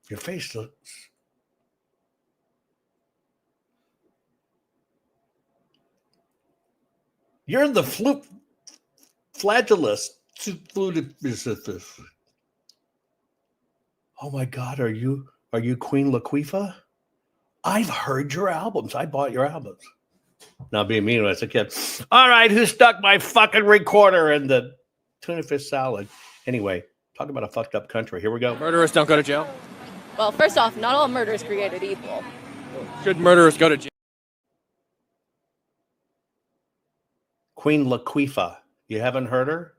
Your face looks... You're the flagellist. Oh my God, are you Queen Laquifa? I've heard your albums. I bought your albums. Now being mean when I was a kid. All right, who stuck my fucking recorder in the tuna fish salad? Anyway, talk about a fucked up country. Here we go. Murderers don't go to jail. Well, first off, not all murder is created equal. Should murderers go to jail? Queen Laquifa. You haven't heard her?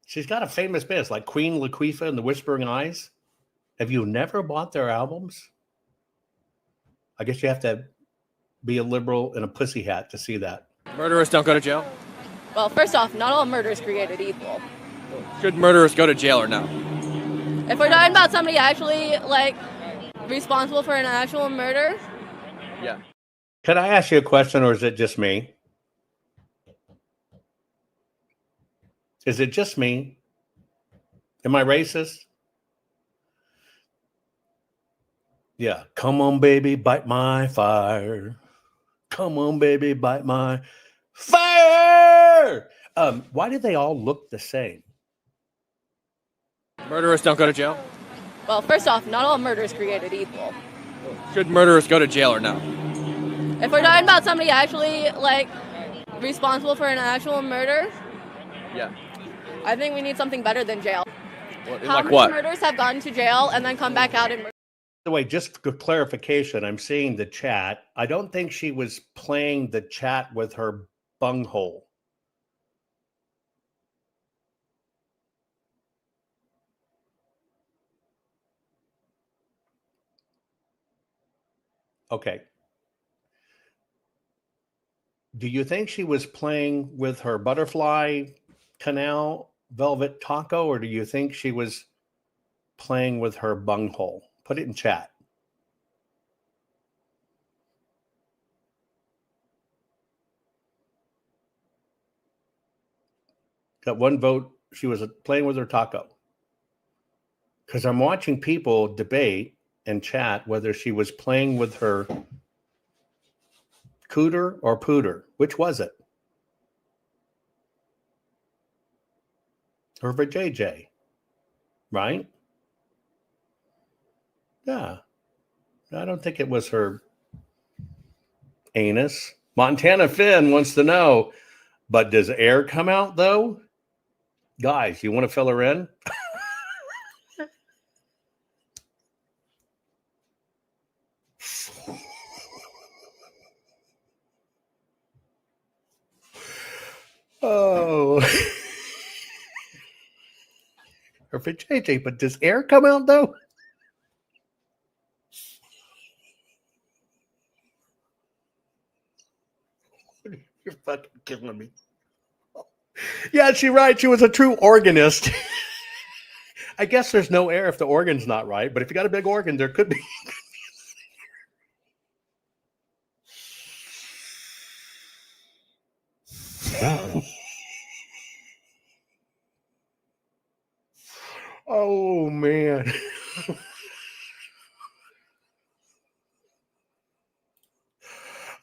She's got a famous bit. It's like Queen Laquifa and the Whispering Eyes. Have you never bought their albums? I guess you have to be a liberal and a pussy hat to see that. Murderers don't go to jail. Well, first off, not all murder is created equal. Should murderers go to jail or no? If we're talking about somebody actually, like, responsible for an actual murder, Yeah. Can I ask you a question, or is it just me? Is it just me? Am I racist? Yeah. Come on, baby, bite my fire. Come on, baby, bite my fire. Why do they all look the same? Murderers don't go to jail. well, first off, not all murder is created equal. Should murderers go to jail or no? If we're talking about somebody actually, like, responsible for an actual murder, Yeah. I think we need something better than jail. How Like many what? murders have gone to jail and then come back out and murder? By the way, just for clarification, I'm seeing the chat. I don't think she was playing the chat with her bunghole. Okay. Do you think she was playing with her butterfly canal velvet taco, or do you think she was playing with her bunghole? Put it in chat. Got one vote. She was playing with her taco. Because I'm watching people debate and chat whether she was playing with her cooter or pooter. Which was it? Her vajayjay, right? Yeah. I don't think it was her anus. Montana Finn wants to know, but does air come out though? Guys, you want to fill her in? Oh. Or for JJ, but does air come out though? You're fucking killing me. Yeah, she's right. She was a true organist. I guess there's no air if the organ's not right, but if you got a big organ, there could be. Oh, man.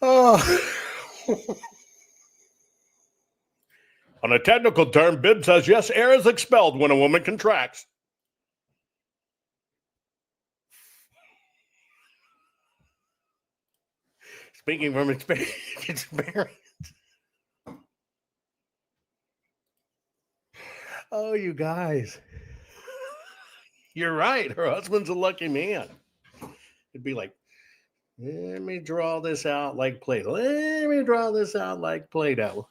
Oh. On a technical term, Bib says, yes, air is expelled when a woman contracts. Speaking from experience. Oh, you guys. You're right. Her husband's a lucky man. It'd be like, let me draw this out like Play-Doh. Let me draw this out like Play-Doh.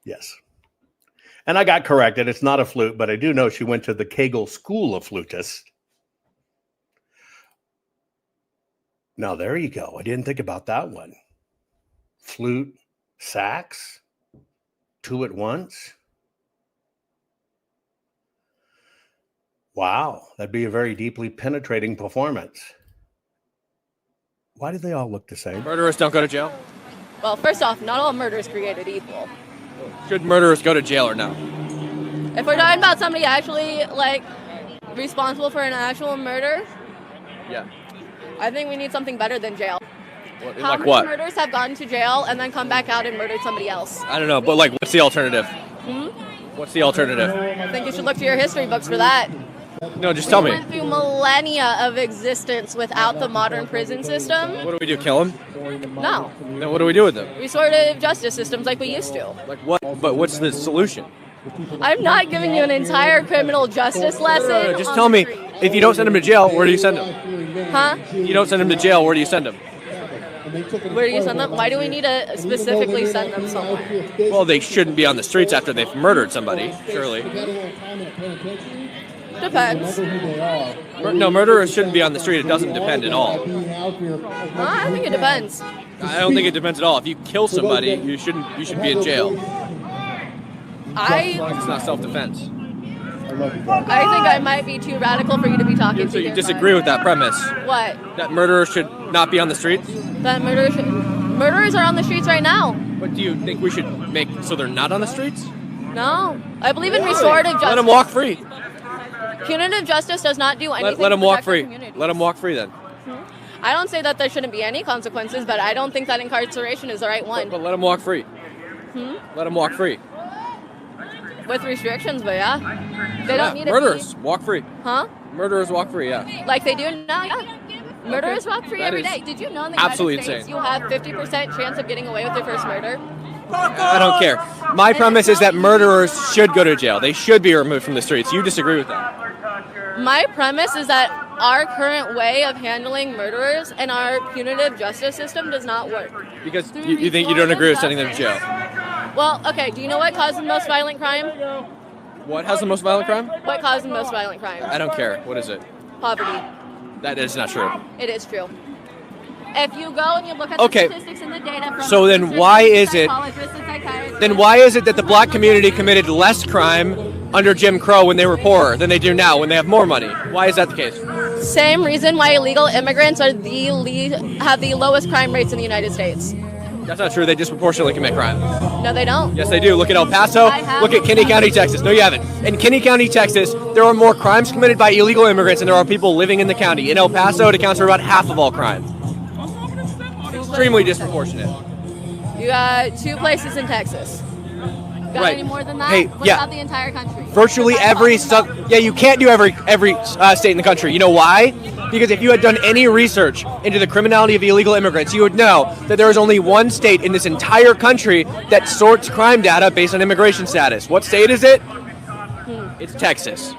Yes. And I got corrected. It's not a flute, but I do know she went to the Kegel School of Flutists. Now, there you go. I didn't think about that one. Flute, sax, two at once. Wow, that'd be a very deeply penetrating performance. Why do they all look the same? Murderers don't go to jail? Well, first off, not all murders created equal. Should murderers go to jail or no? If we're talking about somebody actually, like, responsible for an actual murder, Yeah. I think we need something better than jail. How Like many what? murders have gone to jail and then come back out and murdered somebody else? I don't know, but like, what's the alternative? What's the alternative? I think you should look to your history books for that. No, just tell We me. went through millennia of existence without the modern prison system. What do we do, kill them? No. Then what do we do with them? Restorative justice systems like we used to. Like what? But what's the solution? I'm not giving you an entire criminal justice lesson. Just on tell the me, street. if you don't send them to jail, where do you send them? Huh? If you don't send them to jail, where do you send them? Where do you send them? Why do we need to specifically send them somewhere? Well, they shouldn't be on the streets after they've murdered somebody, surely. Depends. No, murderers shouldn't be on the street. It doesn't depend at all. I think it depends. I don't think it depends at all. If you kill somebody, you should be in jail. It's not self-defense. I think I might be too radical for you to be talking So to. you here, disagree with that premise? What? That murderers should not be on the streets? That murderers are on the streets right now. But do you think we should make so they're not on the streets? No. I believe in restorative justice. Let them walk free. Punitive justice does not do anything. Let them to walk protect our free. communities. Let them walk free then. I don't say that there shouldn't be any consequences, but I don't think that incarceration is the right one. But let them walk free. Let them walk free. With restrictions, but yeah. They don't need to murderers walk free. Huh? Murderers walk free, yeah. Like they do now, yeah. Murderers walk free That every is day. Did you know in the absolutely United States insane. you have 50% chance of getting away with your first murder? I don't care. My premise is that murderers should go to jail. They should be removed from the streets. You disagree with that? My premise is that our current way of handling murderers and our punitive justice system does not work. Because you think you don't agree with sending them to jail. Well, okay, do you know what caused the most violent crime? What has the most violent crime? What caused the most violent crime? I don't care. What is it? Poverty. That is not true. It is true. If you go and you look at Okay. the statistics and the data from So then why is it that the black community committed less crime under Jim Crow when they were poorer than they do now when they have more money? Why is that the case? Same reason why illegal immigrants are have the lowest crime rates in the United States. That's not true. They disproportionately commit crime. No, they don't. Yes, they do. Look at El Paso. I have. Look at Kinney County, Texas. No, you haven't. In Kinney County, Texas, there are more crimes committed by illegal immigrants than there are people living in the county. In El Paso, it accounts for about half of all crime. Extremely disproportionate. You got 2 places in Texas. Got Right. any more than that? Hey, what yeah. about the entire country? Virtually every yeah, you can't do every state in the country. You know why? Because if you had done any research into the criminality of illegal immigrants, you would know that there is only one state in this entire country that sorts crime data based on immigration status. What state is it? It's Texas.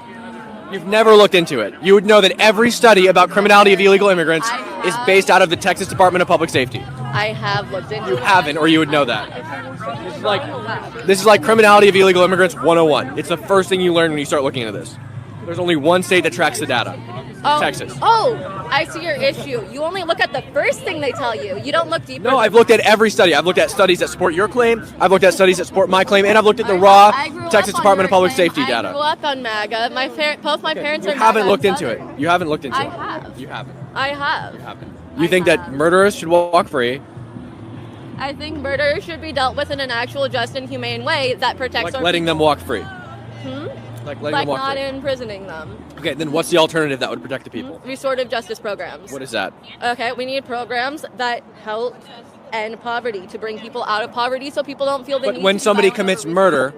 You've never looked into it. You would know that every study about criminality of illegal immigrants is based out of the Texas Department of Public Safety. I have looked into You it. haven't, or you would know that. This is like criminality of illegal immigrants 101. It's the first thing you learn when you start looking into this. There's only one state that tracks the data. Texas. Oh, I see your issue. You only look at the first thing they tell you. You don't look deeper. No, I've looked at every study. I've looked at studies that support your claim. I've looked at studies that support my claim, and I've looked at the raw Texas Department of Public Safety I grew data. up on MAGA. Both my parents are You haven't MAGA. looked into it. You haven't looked into I it. have. You haven't. I have. You haven't. You think that murderers should walk free? I think murderers should be dealt with in an actual just and humane way that protects Like our letting them people. walk free. Like letting them walk not free. imprisoning them. Okay, then what's the alternative that would protect the people? Restorative justice programs. What is that? Okay, we need programs that help end poverty, to bring people out of poverty so people don't feel the need But when to somebody violent commits over murder,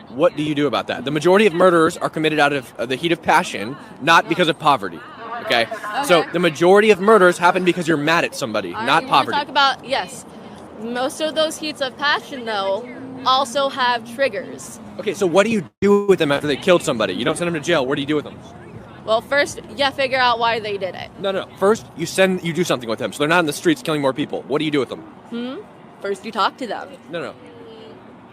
what do you do about that? The majority of murders are committed out of the heat of passion, not because of poverty. Okay? So the majority of murders happen because you're mad at somebody, not You wanna poverty. talk about, yes. Most of those heats of passion, though, also have triggers. Okay, so what do you do with them after they killed somebody? You don't send them to jail. What do you do with them? Well, first, figure out why they did it. No. First, you do something with them, so they're not in the streets killing more people. What do you do with them? First, you talk to them. No.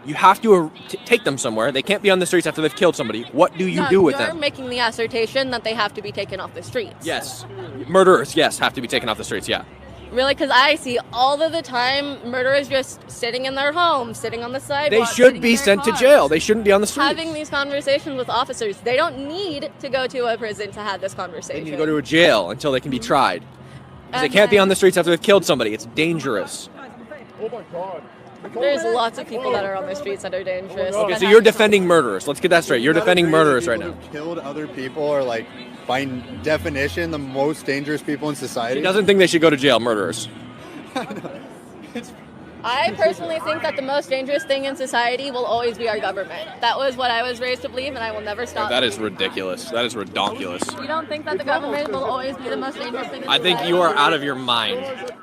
You have to take them somewhere. They can't be on the streets after they've killed somebody. What do you do with them? You're making the assertion that they have to be taken off the streets. Yes. Murderers, yes, have to be taken off the streets, yeah. Really, because I see all of the time murderers just sitting in their homes, sitting on the sidewalk. They should be sent to jail. They shouldn't be on the streets. Having these conversations with officers. They don't need to go to a prison to have this They conversation. need to go to a jail until they can be tried. Because they can't be on the streets after they've killed somebody. It's dangerous. Oh my God. There's lots of people that are on the streets that are dangerous. Okay, so you're defending murderers. Let's get that straight. You're defending murderers right now. Killed other people are like, by definition, the most dangerous people in society. He doesn't think they should go to jail, murderers. I personally think that the most dangerous thing in society will always be our government. That was what I was raised to believe, and I will never stop. That is ridiculous. That is redonkulous. You don't think that the government will always be the most dangerous thing in I think you are out of your mind.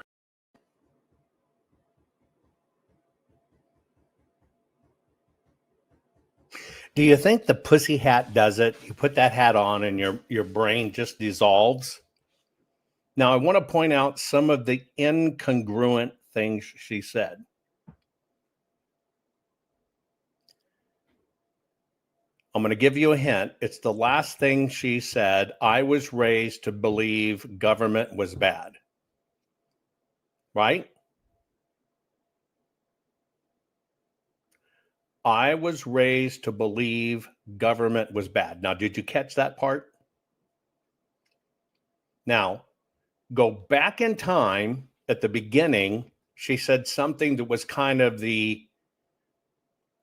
Do you think the pussy hat does it? You put that hat on and your brain just dissolves? Now, I want to point out some of the incongruent things she said. I'm going to give you a hint. It's the last thing she said. I was raised to believe government was bad. Right? I was raised to believe government was bad. Now, did you catch that part? Now, go back in time at the beginning. She said something that was kind of the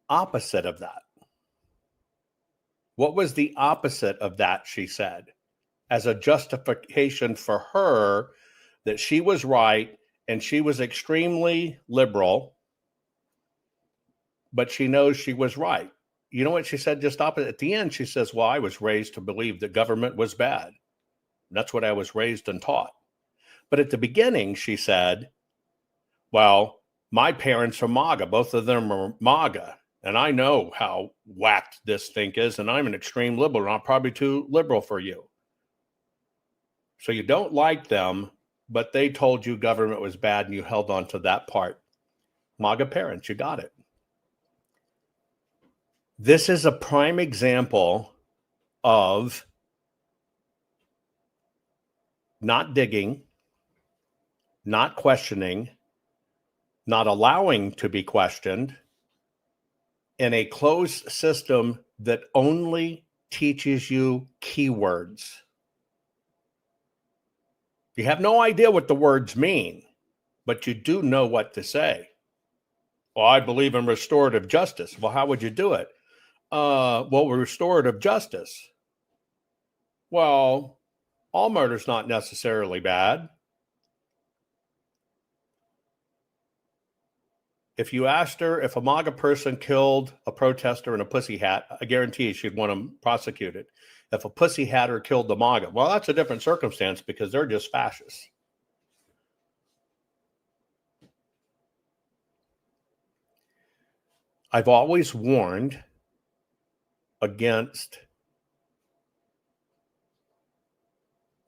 opposite of that. What was the opposite of that, she said, as a justification for her that she was right and she was extremely liberal, but she knows she was right. You know what she said just opposite? At the end, she says, well, I was raised to believe that government was bad. That's what I was raised and taught. But at the beginning, she said, well, my parents are MAGA. Both of them are MAGA. And I know how whacked this thing is, and I'm an extreme liberal, and I'm probably too liberal for you. So you don't like them, but they told you government was bad, and you held on to that part. MAGA parents, you got it. This is a prime example of not digging, not questioning, not allowing to be questioned in a closed system that only teaches you keywords. You have no idea what the words mean, but you do know what to say. Well, I believe in restorative justice. Well, how would you do it? Restorative justice. Well, all murder's not necessarily bad. If you asked her if a MAGA person killed a protester in a pussy hat, I guarantee she'd want them prosecuted. If a pussy hatter killed the MAGA, well, that's a different circumstance because they're just fascists. I've always warned against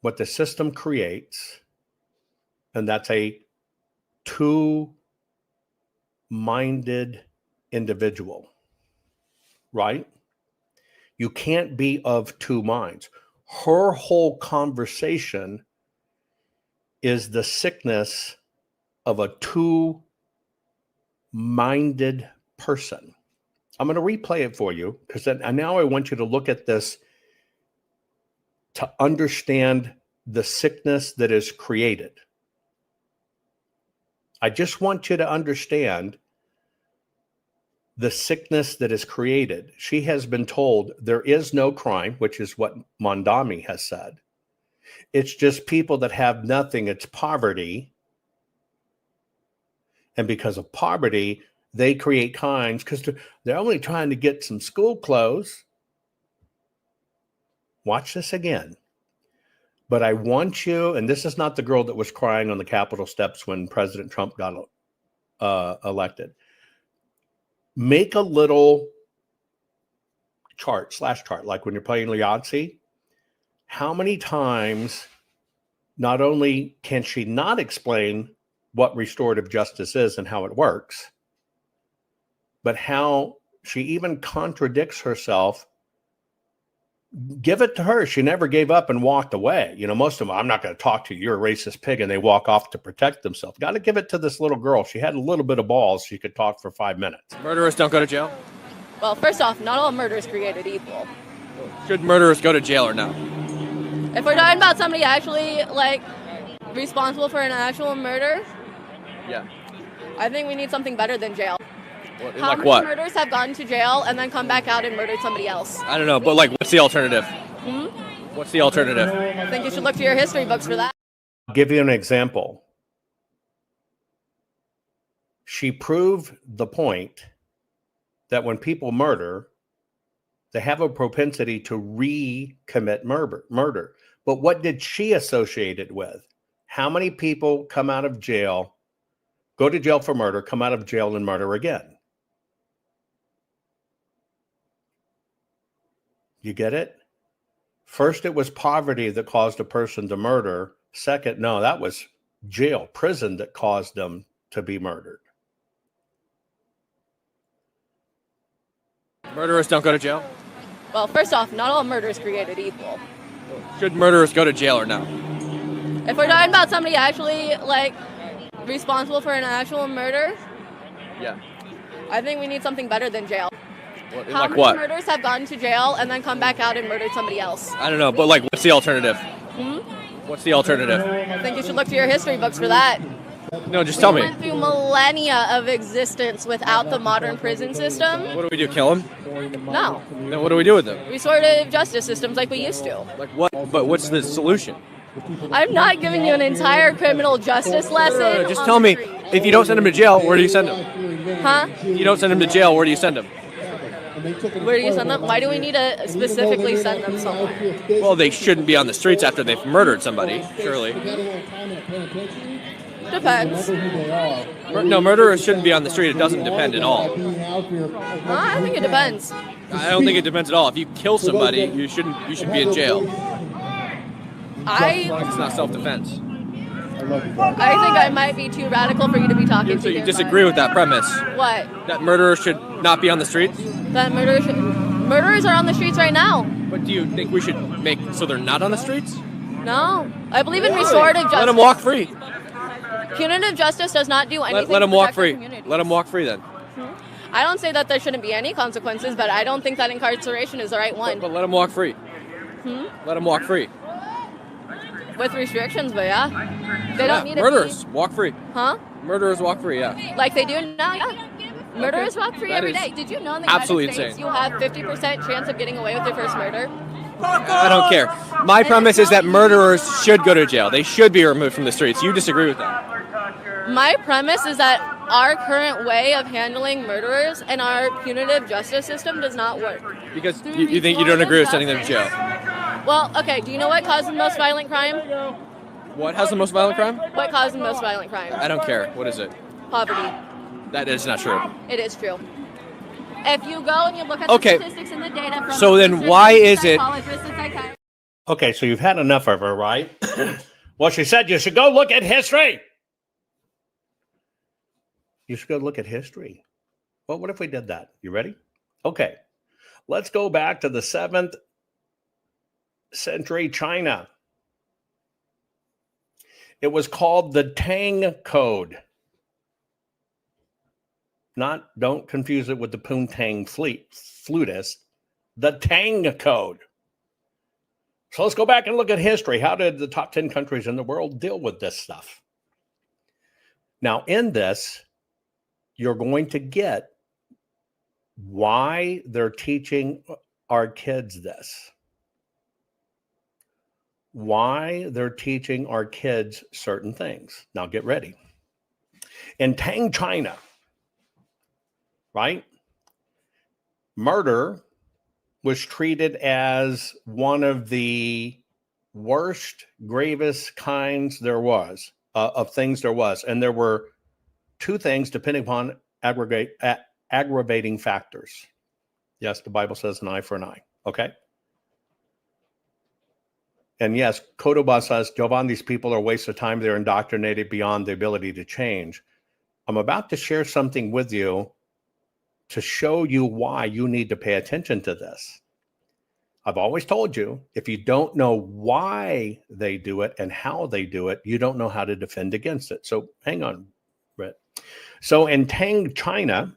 what the system creates, and that's a two-minded individual, right? You can't be of two minds. Her whole conversation is the sickness of a two-minded person. I'm going to replay it for you because now I want you to look at this to understand the sickness that is created. I just want you to understand the sickness that is created. She has been told there is no crime, which is what Mondami has said. It's just people that have nothing. It's poverty. And because of poverty, they create crimes because they're only trying to get some school clothes. Watch this again. But I want you, and this is not the girl that was crying on the Capitol steps when President Trump got elected. Make a little chart, like when you're playing Yahtzee. How many times not only can she not explain what restorative justice is and how it works, but how she even contradicts herself. Give it to her. She never gave up and walked away. You know, most of them, I'm not going to talk to you. You're a racist pig. And they walk off to protect themselves. Got to give it to this little girl. She had a little bit of balls. She could talk for 5 minutes. Murderers don't go to jail? Well, first off, not all murders created equal. Should murderers go to jail or no? If we're talking about somebody actually, like, responsible for an actual murder, yeah, I think we need something better than jail. Well, How like many what? murders have gone to jail and then come back out and murdered somebody else? I don't know, but like, what's the alternative? What's the alternative? I think you should look to your history books for that. I'll give you an example. She proved the point that when people murder, they have a propensity to recommit murder. But what did she associate it with? How many people come out of jail, go to jail for murder, come out of jail and murder again? You get it? First, it was poverty that caused a person to murder. Second, no, that was jail, prison that caused them to be murdered. Murderers don't go to jail? Well, first off, not all murders created equal. Should murderers go to jail or no? If we're talking about somebody actually, like, responsible for an actual murder, yeah, I think we need something better than jail. Well, How like many what? murders have gone to jail and then come back out and murdered somebody else? I don't know, but like, what's the alternative? What's the alternative? I think you should look to your history books for that. No, just tell me. We went through millennia of existence without the modern prison system. What do? Kill them? No. Then what do we do with them? Restorative justice systems like we used to. Like what? But what's the solution? I'm not giving you an entire criminal justice lesson. Just tell me, if you don't send them to jail, where do you send them? Huh? If you don't send them to jail, where do you send them? Where do you send them? Why do we need to specifically send them somewhere? Well, they shouldn't be on the streets after they've murdered somebody, surely. Depends. No, murderers shouldn't be on the street. It doesn't depend at all. I think it depends. I don't think it depends at all. If you kill somebody, you should be in jail. It's not self-defense. I think I might be too radical for you to be talking to. So you disagree with that premise? What? That murderers should not be on the streets? That murderers are on the streets right now. But do you think we should make so they're not on the streets? No. I believe in restorative justice. Let them walk free. Punitive justice does not do anything. Let them walk free. Let them walk free then. I don't say that there shouldn't be any consequences, but I don't think that incarceration is the right one. But let them walk free. Let them walk free. With restrictions, but yeah. They don't need murderers walk free. Huh? Murderers walk free, yeah. Like they do now, yeah. Murderers walk free every day. Did you know in the United States you have 50% chance of getting away with your first murder? I don't care. My premise is that murderers should go to jail. They should be removed from the streets. You disagree with that? My premise is that our current way of handling murderers and our punitive justice system does not work. Because you think you don't agree with sending them to jail? Well, okay, do you know what caused the most violent crime? What has the most violent crime? What caused the most violent crime? I don't care. What is it? Poverty. That is not true. It is true. If you go and you look at the statistics and the data from so then why is it... Okay, so you've had enough of her, right? Well, she said you should go look at history. You should go look at history. Well, what if we did that? You ready? Okay. Let's go back to the 7th century China. It was called the Tang Code. Don't confuse it with the Poontang flutist. The Tang Code. So let's go back and look at history. How did the top 10 countries in the world deal with this stuff? Now, in this, you're going to get why they're teaching our kids this. Why they're teaching our kids certain things. Now, get ready. In Tang, China, right? Murder was treated as one of the worst, gravest kinds there was, of things there was. And there were two things depending upon aggravating factors. Yes, the Bible says an eye for an eye. Okay. And yes, Kodoba says, Jovan, these people are a waste of time. They're indoctrinated beyond the ability to change. I'm about to share something with you to show you why you need to pay attention to this. I've always told you, if you don't know why they do it and how they do it, you don't know how to defend against it. So hang on, Brett. So in Tang, China,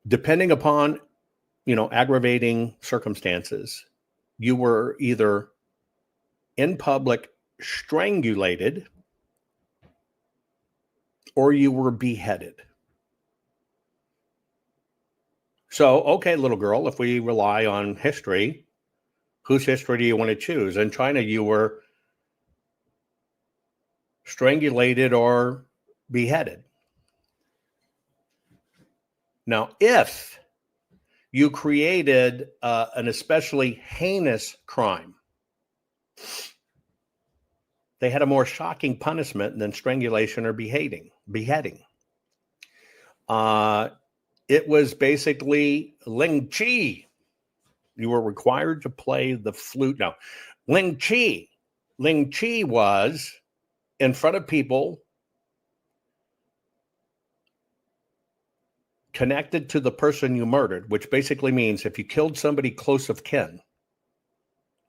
depending upon, aggravating circumstances, you were either in public strangulated or you were beheaded. So, okay, little girl, if we rely on history, whose history do you want to choose? In China, you were strangulated or beheaded. Now, if you created an especially heinous crime, they had a more shocking punishment than strangulation or beheading. It was basically Ling Chi. You were required to play the flute. Now, Ling Chi was in front of people connected to the person you murdered, which basically means if you killed somebody close of kin,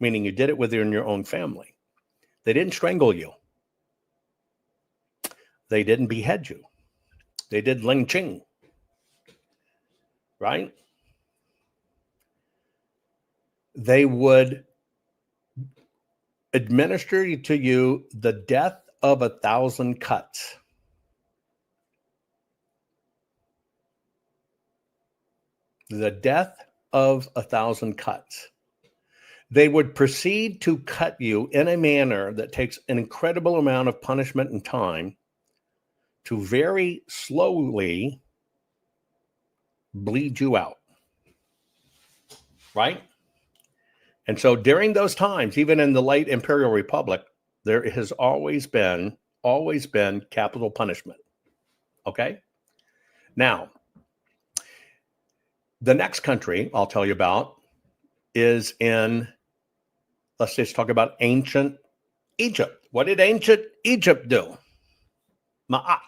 meaning you did it within your own family, they didn't strangle you. They didn't behead you. They did Ling Ching. Right? They would administer to you the death of 1,000 cuts. The death of 1,000 cuts. They would proceed to cut you in a manner that takes an incredible amount of punishment and time to very slowly bleed you out. Right? And so during those times, even in the late Imperial Republic, there has always been capital punishment. Okay? Now, the next country I'll tell you about is in, let's just talk about ancient Egypt. What did ancient Egypt do? Ma'at.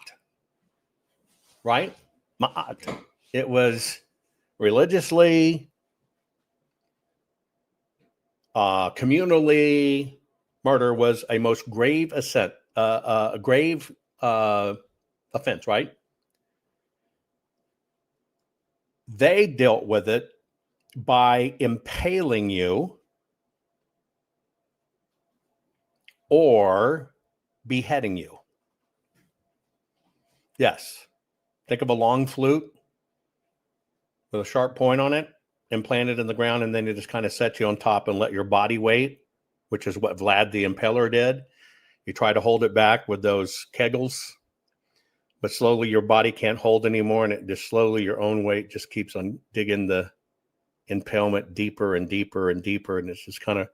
Right? Ma'at. It was religiously, communally, murder was a most grave offense, right? They dealt with it by impaling you or beheading you. Yes. Think of a long flute with a sharp point on it, implanted in the ground, and then it just kind of set you on top and let your body weight, which is what Vlad the Impaler did. You try to hold it back with those kegels, but slowly your body can't hold anymore, and it just slowly, your own weight just keeps on digging the impalement deeper and deeper and deeper, and it just kind of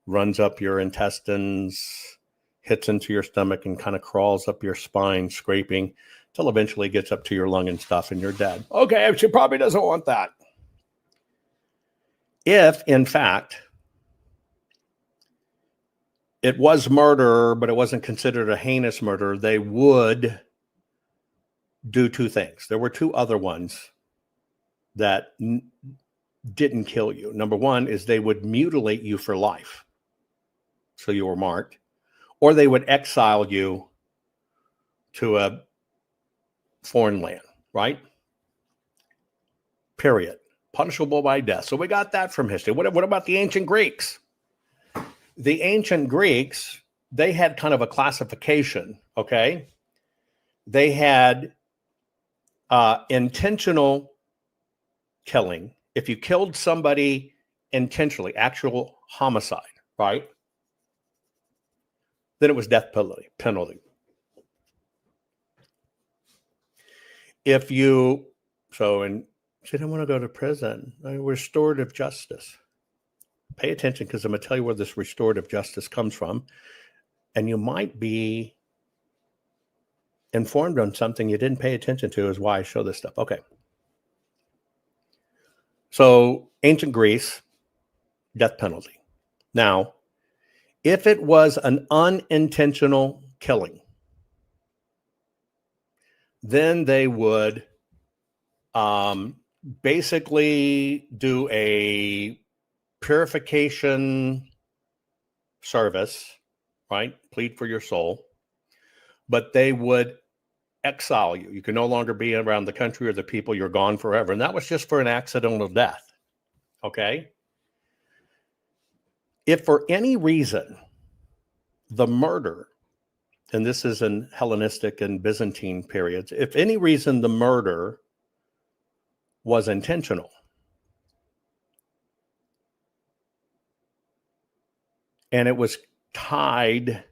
runs up your intestines, hits into your stomach, and kind of crawls up your spine, scraping, till eventually gets up to your lung and stuff, and you're dead. Okay, she probably doesn't want that. If, in fact, it was murder, but it wasn't considered a heinous murder, they would do two things. There were two other ones that didn't kill you. Number one is they would mutilate you for life, so you were marked, or they would exile you to a foreign land, right? Period. punishable by death. So we got that from history. What about the ancient Greeks? The ancient Greeks, they had kind of a classification, okay? They had intentional killing. If you killed somebody intentionally, actual homicide, right? Then it was death penalty. If you, you didn't want to go to prison, restorative justice. Pay attention, because I'm going to tell you where this restorative justice comes from. And you might be informed on something you didn't pay attention to, is why I show this stuff. Okay. So ancient Greece, death penalty. Now, if it was an unintentional killing, then they would basically do a purification service, right? Plead for your soul. But they would exile you. You can no longer be around the country or the people. You're gone forever. And that was just for an accidental death. Okay? If for any reason the murder, and this is in Hellenistic and Byzantine periods, if any reason the murder was intentional, and it was tied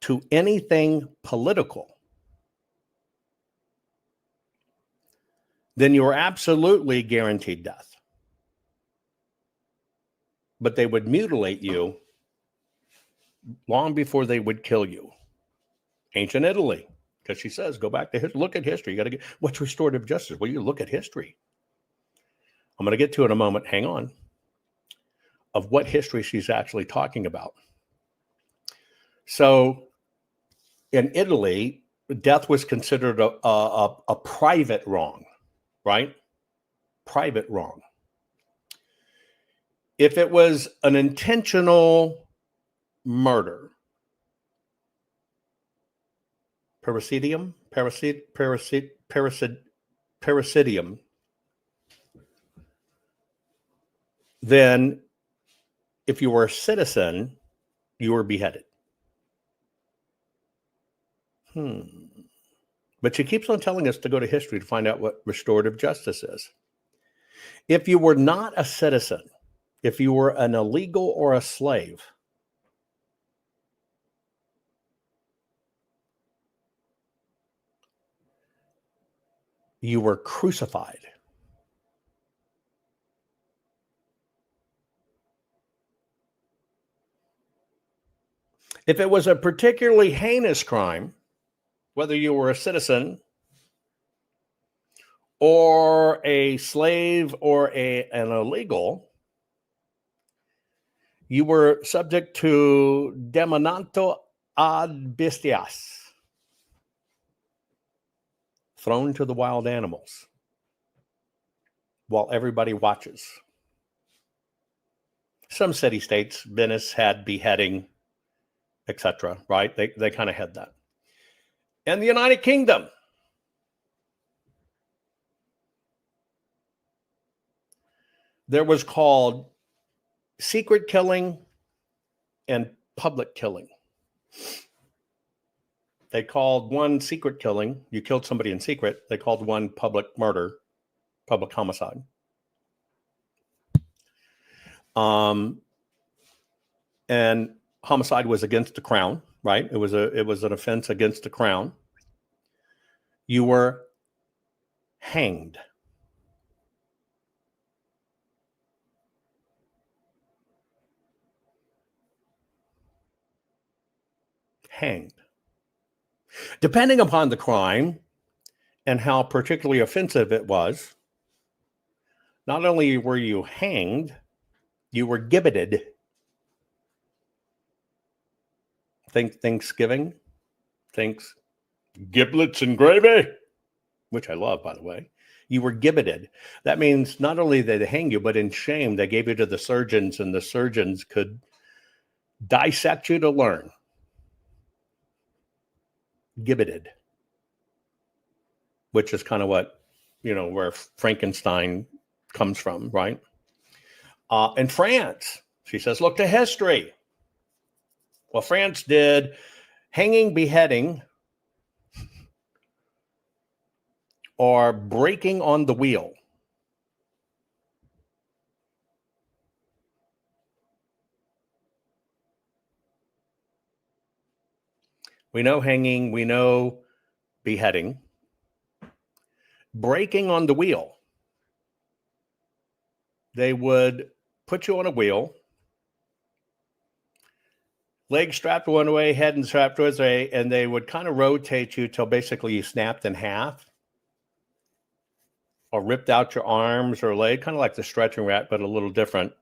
to anything political, then you were absolutely guaranteed death. But they would mutilate you long before they would kill you. Ancient Italy, because she says, go back to look at history. You got to get, what's restorative justice? Well, you look at history. I'm going to get to it in a moment. Hang on. Of what history she's actually talking about. So in Italy, death was considered a private wrong, right? Private wrong. If it was an intentional murder, parricidium, then if you were a citizen, you were beheaded. But she keeps on telling us to go to history to find out what restorative justice is. If you were not a citizen, if you were an illegal or a slave, you were crucified. If it was a particularly heinous crime, whether you were a citizen or a slave or an illegal, you were subject to demonanto ad bestias, thrown to the wild animals while everybody watches. Some city-states, Venice had beheading, etc., right? They kind of had that. And the United Kingdom, there was called secret killing and public killing. They called one secret killing, you killed somebody in secret. They called one public murder, public homicide. And homicide was against the crown, right? It was an offense against the crown. You were hanged. Hanged. Depending upon the crime and how particularly offensive it was, not only were you hanged, you were gibbeted. Think Thanksgiving, thinks giblets and gravy, which I love, by the way. You were gibbeted. That means not only did they hang you, but in shame, they gave you to the surgeons, and the surgeons could dissect you to learn. Gibbeted, which is kind of what, where Frankenstein comes from, right? In France, she says, look to history. Well, France did hanging, beheading, or breaking on the wheel. We know hanging, we know beheading. Breaking on the wheel. They would put you on a wheel, legs strapped one way, head and strapped towards way, and they would kind of rotate you till basically you snapped in half or ripped out your arms or leg, kind of like the stretching rack, but a little different.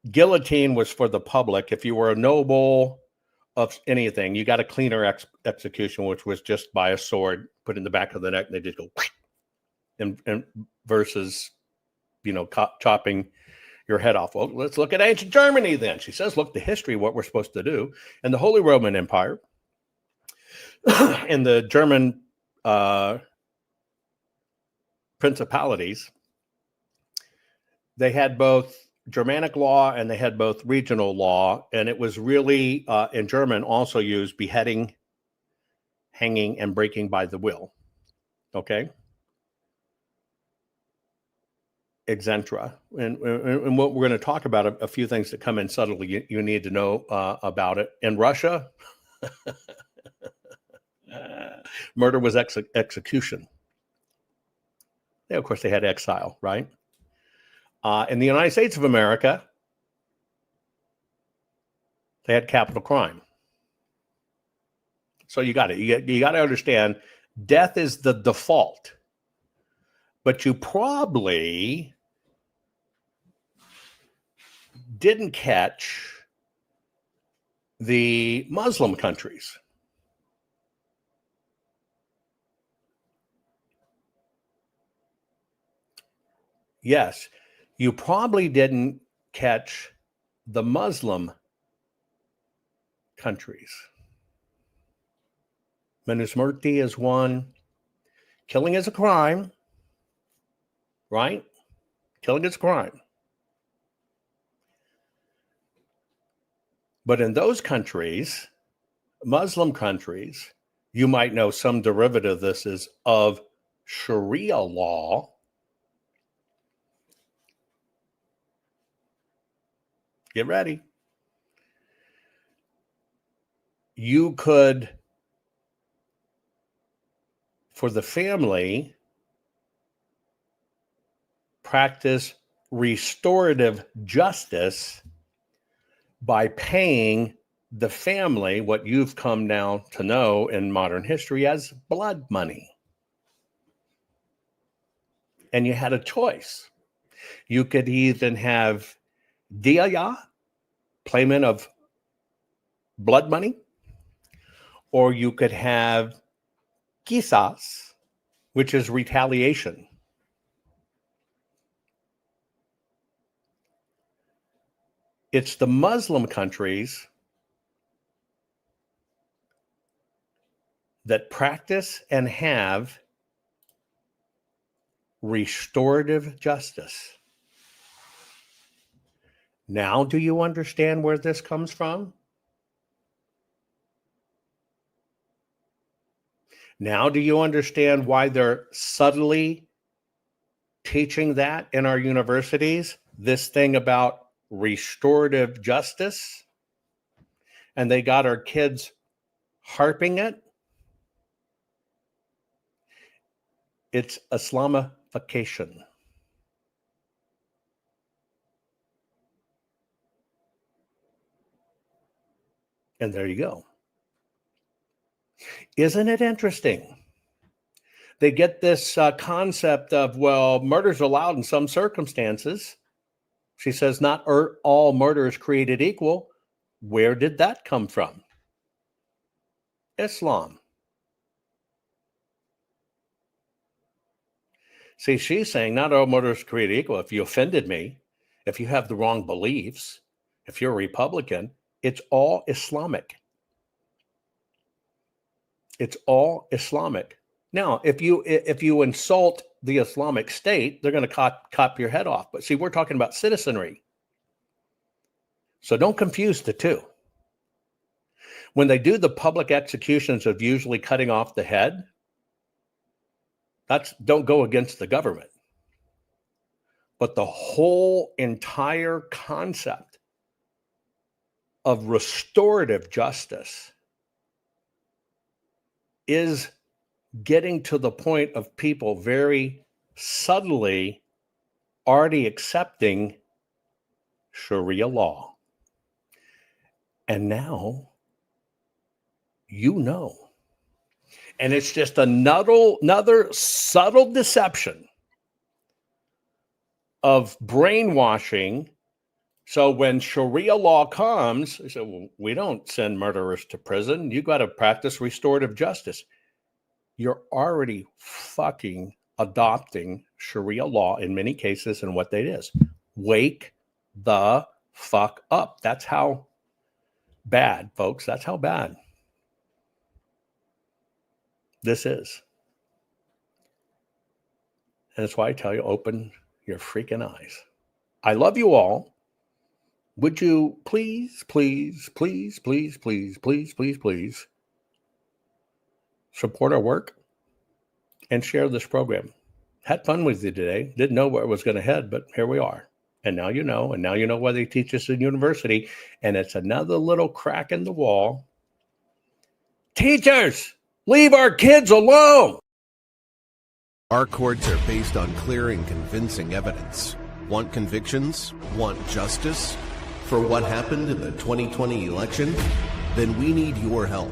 Guillotine was for the public. If you were a noble of anything, you got a cleaner execution, which was just by a sword put in the back of the neck, and they just go and versus, chopping your head off. Well, let's look at ancient Germany then. She says, look to history, what we're supposed to do. And the Holy Roman Empire and the German principalities, they had both Germanic law and they had both regional law. And it was really, in German, also used beheading, hanging, and breaking by the wheel. Okay? Exentra. And what we're going to talk about, a few things that come in subtly you need to know about it. In Russia, murder was execution. Yeah, of course, they had exile, right? In the United States of America, they had capital crime. So you got it. You got to understand, death is the default. But you probably didn't catch the Muslim countries. Yes, you probably didn't catch the Muslim countries. Manusmrti is one. Killing is a crime, right? Killing is a crime. But in those countries, Muslim countries, you might know some derivative of this is of Sharia law. Get ready. You could, for the family, practice restorative justice by paying the family what you've come now to know in modern history as blood money. And you had a choice. You could even have diya, payment of blood money, or you could have qisas, which is retaliation. It's the Muslim countries that practice and have restorative justice. Now, do you understand where this comes from? Now, do you understand why they're subtly teaching that in our universities? This thing about restorative justice, and they got our kids harping it. It's Islamification. And there you go. Isn't it interesting? They get this concept of, well, murder's allowed in some circumstances. She says, not all murder is created equal. Where did that come from? Islam. See, she's saying not all murder is created equal. If you offended me, if you have the wrong beliefs, if you're a Republican, it's all Islamic. It's all Islamic. Now, if you insult the Islamic State, they're going to cop your head off. But see, we're talking about citizenry. So don't confuse the two. When they do the public executions of usually cutting off the head, don't go against the government. But the whole entire concept of restorative justice is getting to the point of people very subtly already accepting Sharia law. And now, and it's just another subtle deception of brainwashing. So when Sharia law comes, they say, well, we don't send murderers to prison. You got to practice restorative justice. You're already fucking adopting Sharia law in many cases, and what that is. Wake the fuck up. That's how bad, folks. That's how bad this is. And that's why I tell you, open your freaking eyes. I love you all. Would you please support our work and share this program? Had fun with you today. Didn't know where it was going to head, but here we are. And now you know. And now you know why they teach us in university. And it's another little crack in the wall. Teachers, leave our kids alone. Our courts are based on clear and convincing evidence. Want convictions? Want justice? For what happened in the 2020 election? Then we need your help.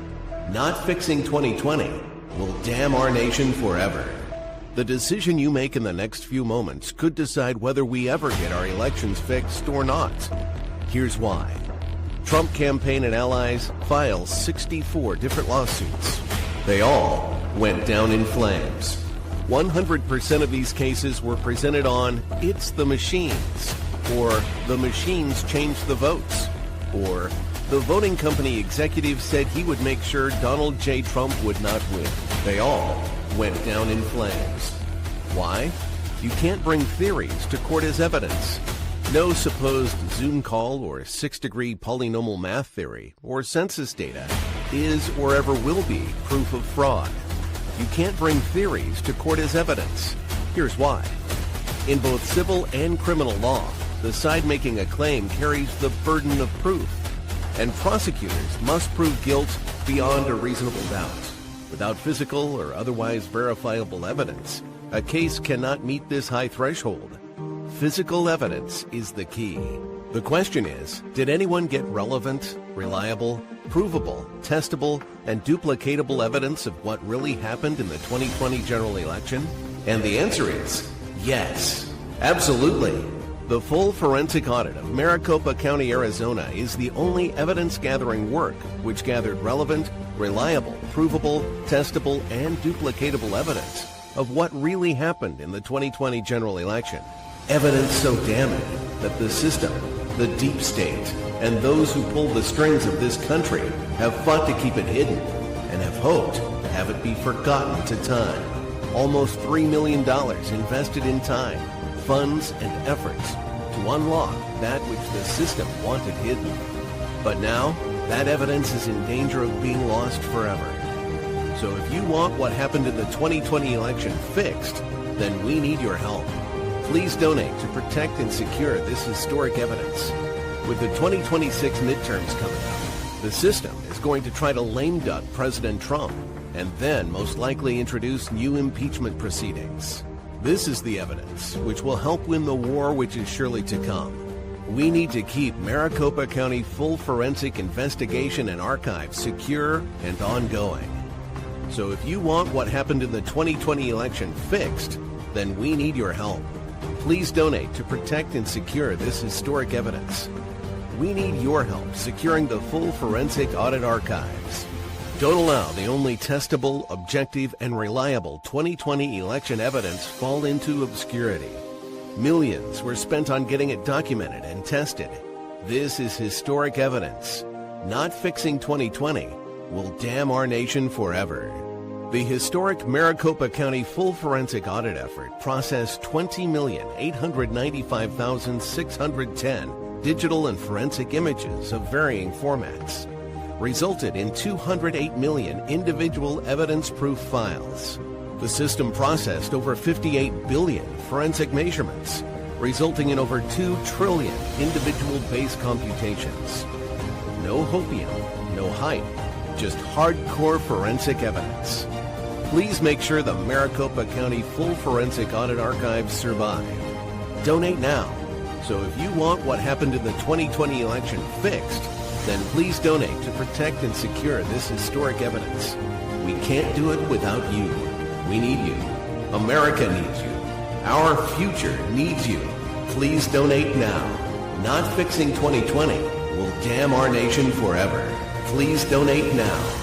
Not fixing 2020 will damn our nation forever. The decision you make in the next few moments could decide whether we ever get our elections fixed or not. Here's why. Trump campaign and allies filed 64 different lawsuits. They all went down in flames. 100% of these cases were presented on "It's the machines," or "The machines changed the votes," or "The voting company executive said he would make sure Donald J. Trump would not win." They all went down in flames. Why? You can't bring theories to court as evidence. No supposed Zoom call or 6-degree polynomial math theory or census data is or ever will be proof of fraud. You can't bring theories to court as evidence. Here's why. In both civil and criminal law, the side making a claim carries the burden of proof, and prosecutors must prove guilt beyond a reasonable doubt. Without physical or otherwise verifiable evidence, a case cannot meet this high threshold. Physical evidence is the key. The question is, did anyone get relevant, reliable, provable, testable, and duplicatable evidence of what really happened in the 2020 general election? And the answer is yes, absolutely. The full forensic audit of Maricopa County, Arizona is the only evidence-gathering work which gathered relevant, reliable, provable, testable, and duplicatable evidence of what really happened in the 2020 general election. Evidence so damning that the system, the deep state, and those who pull the strings of this country have fought to keep it hidden and have hoped to have it be forgotten to time. Almost $3 million invested in time, funds, and efforts to unlock that which the system wanted hidden. But now, that evidence is in danger of being lost forever. So if you want what happened in the 2020 election fixed, then we need your help. Please donate to protect and secure this historic evidence. With the 2026 midterms coming up, the system is going to try to lame duck President Trump and then most likely introduce new impeachment proceedings. This is the evidence which will help win the war which is surely to come. We need to keep Maricopa County full forensic investigation and archives secure and ongoing. So if you want what happened in the 2020 election fixed, then we need your help. Please donate to protect and secure this historic evidence. We need your help securing the full forensic audit archives. Don't allow the only testable, objective, and reliable 2020 election evidence fall into obscurity. Millions were spent on getting it documented and tested. This is historic evidence. Not fixing 2020 will damn our nation forever. The historic Maricopa County full forensic audit effort processed 20,895,610 digital and forensic images of varying formats, resulted in 208 million individual evidence-proof files. The system processed over 58 billion forensic measurements, resulting in over 2 trillion individual base computations. No hopium, no hype, just hardcore forensic evidence. Please make sure the Maricopa County Full Forensic Audit Archives survive. Donate now. So if you want what happened in the 2020 election fixed, then please donate to protect and secure this historic evidence. We can't do it without you. We need you. America needs you. Our future needs you. Please donate now. Not fixing 2020 will damn our nation forever. Please donate now.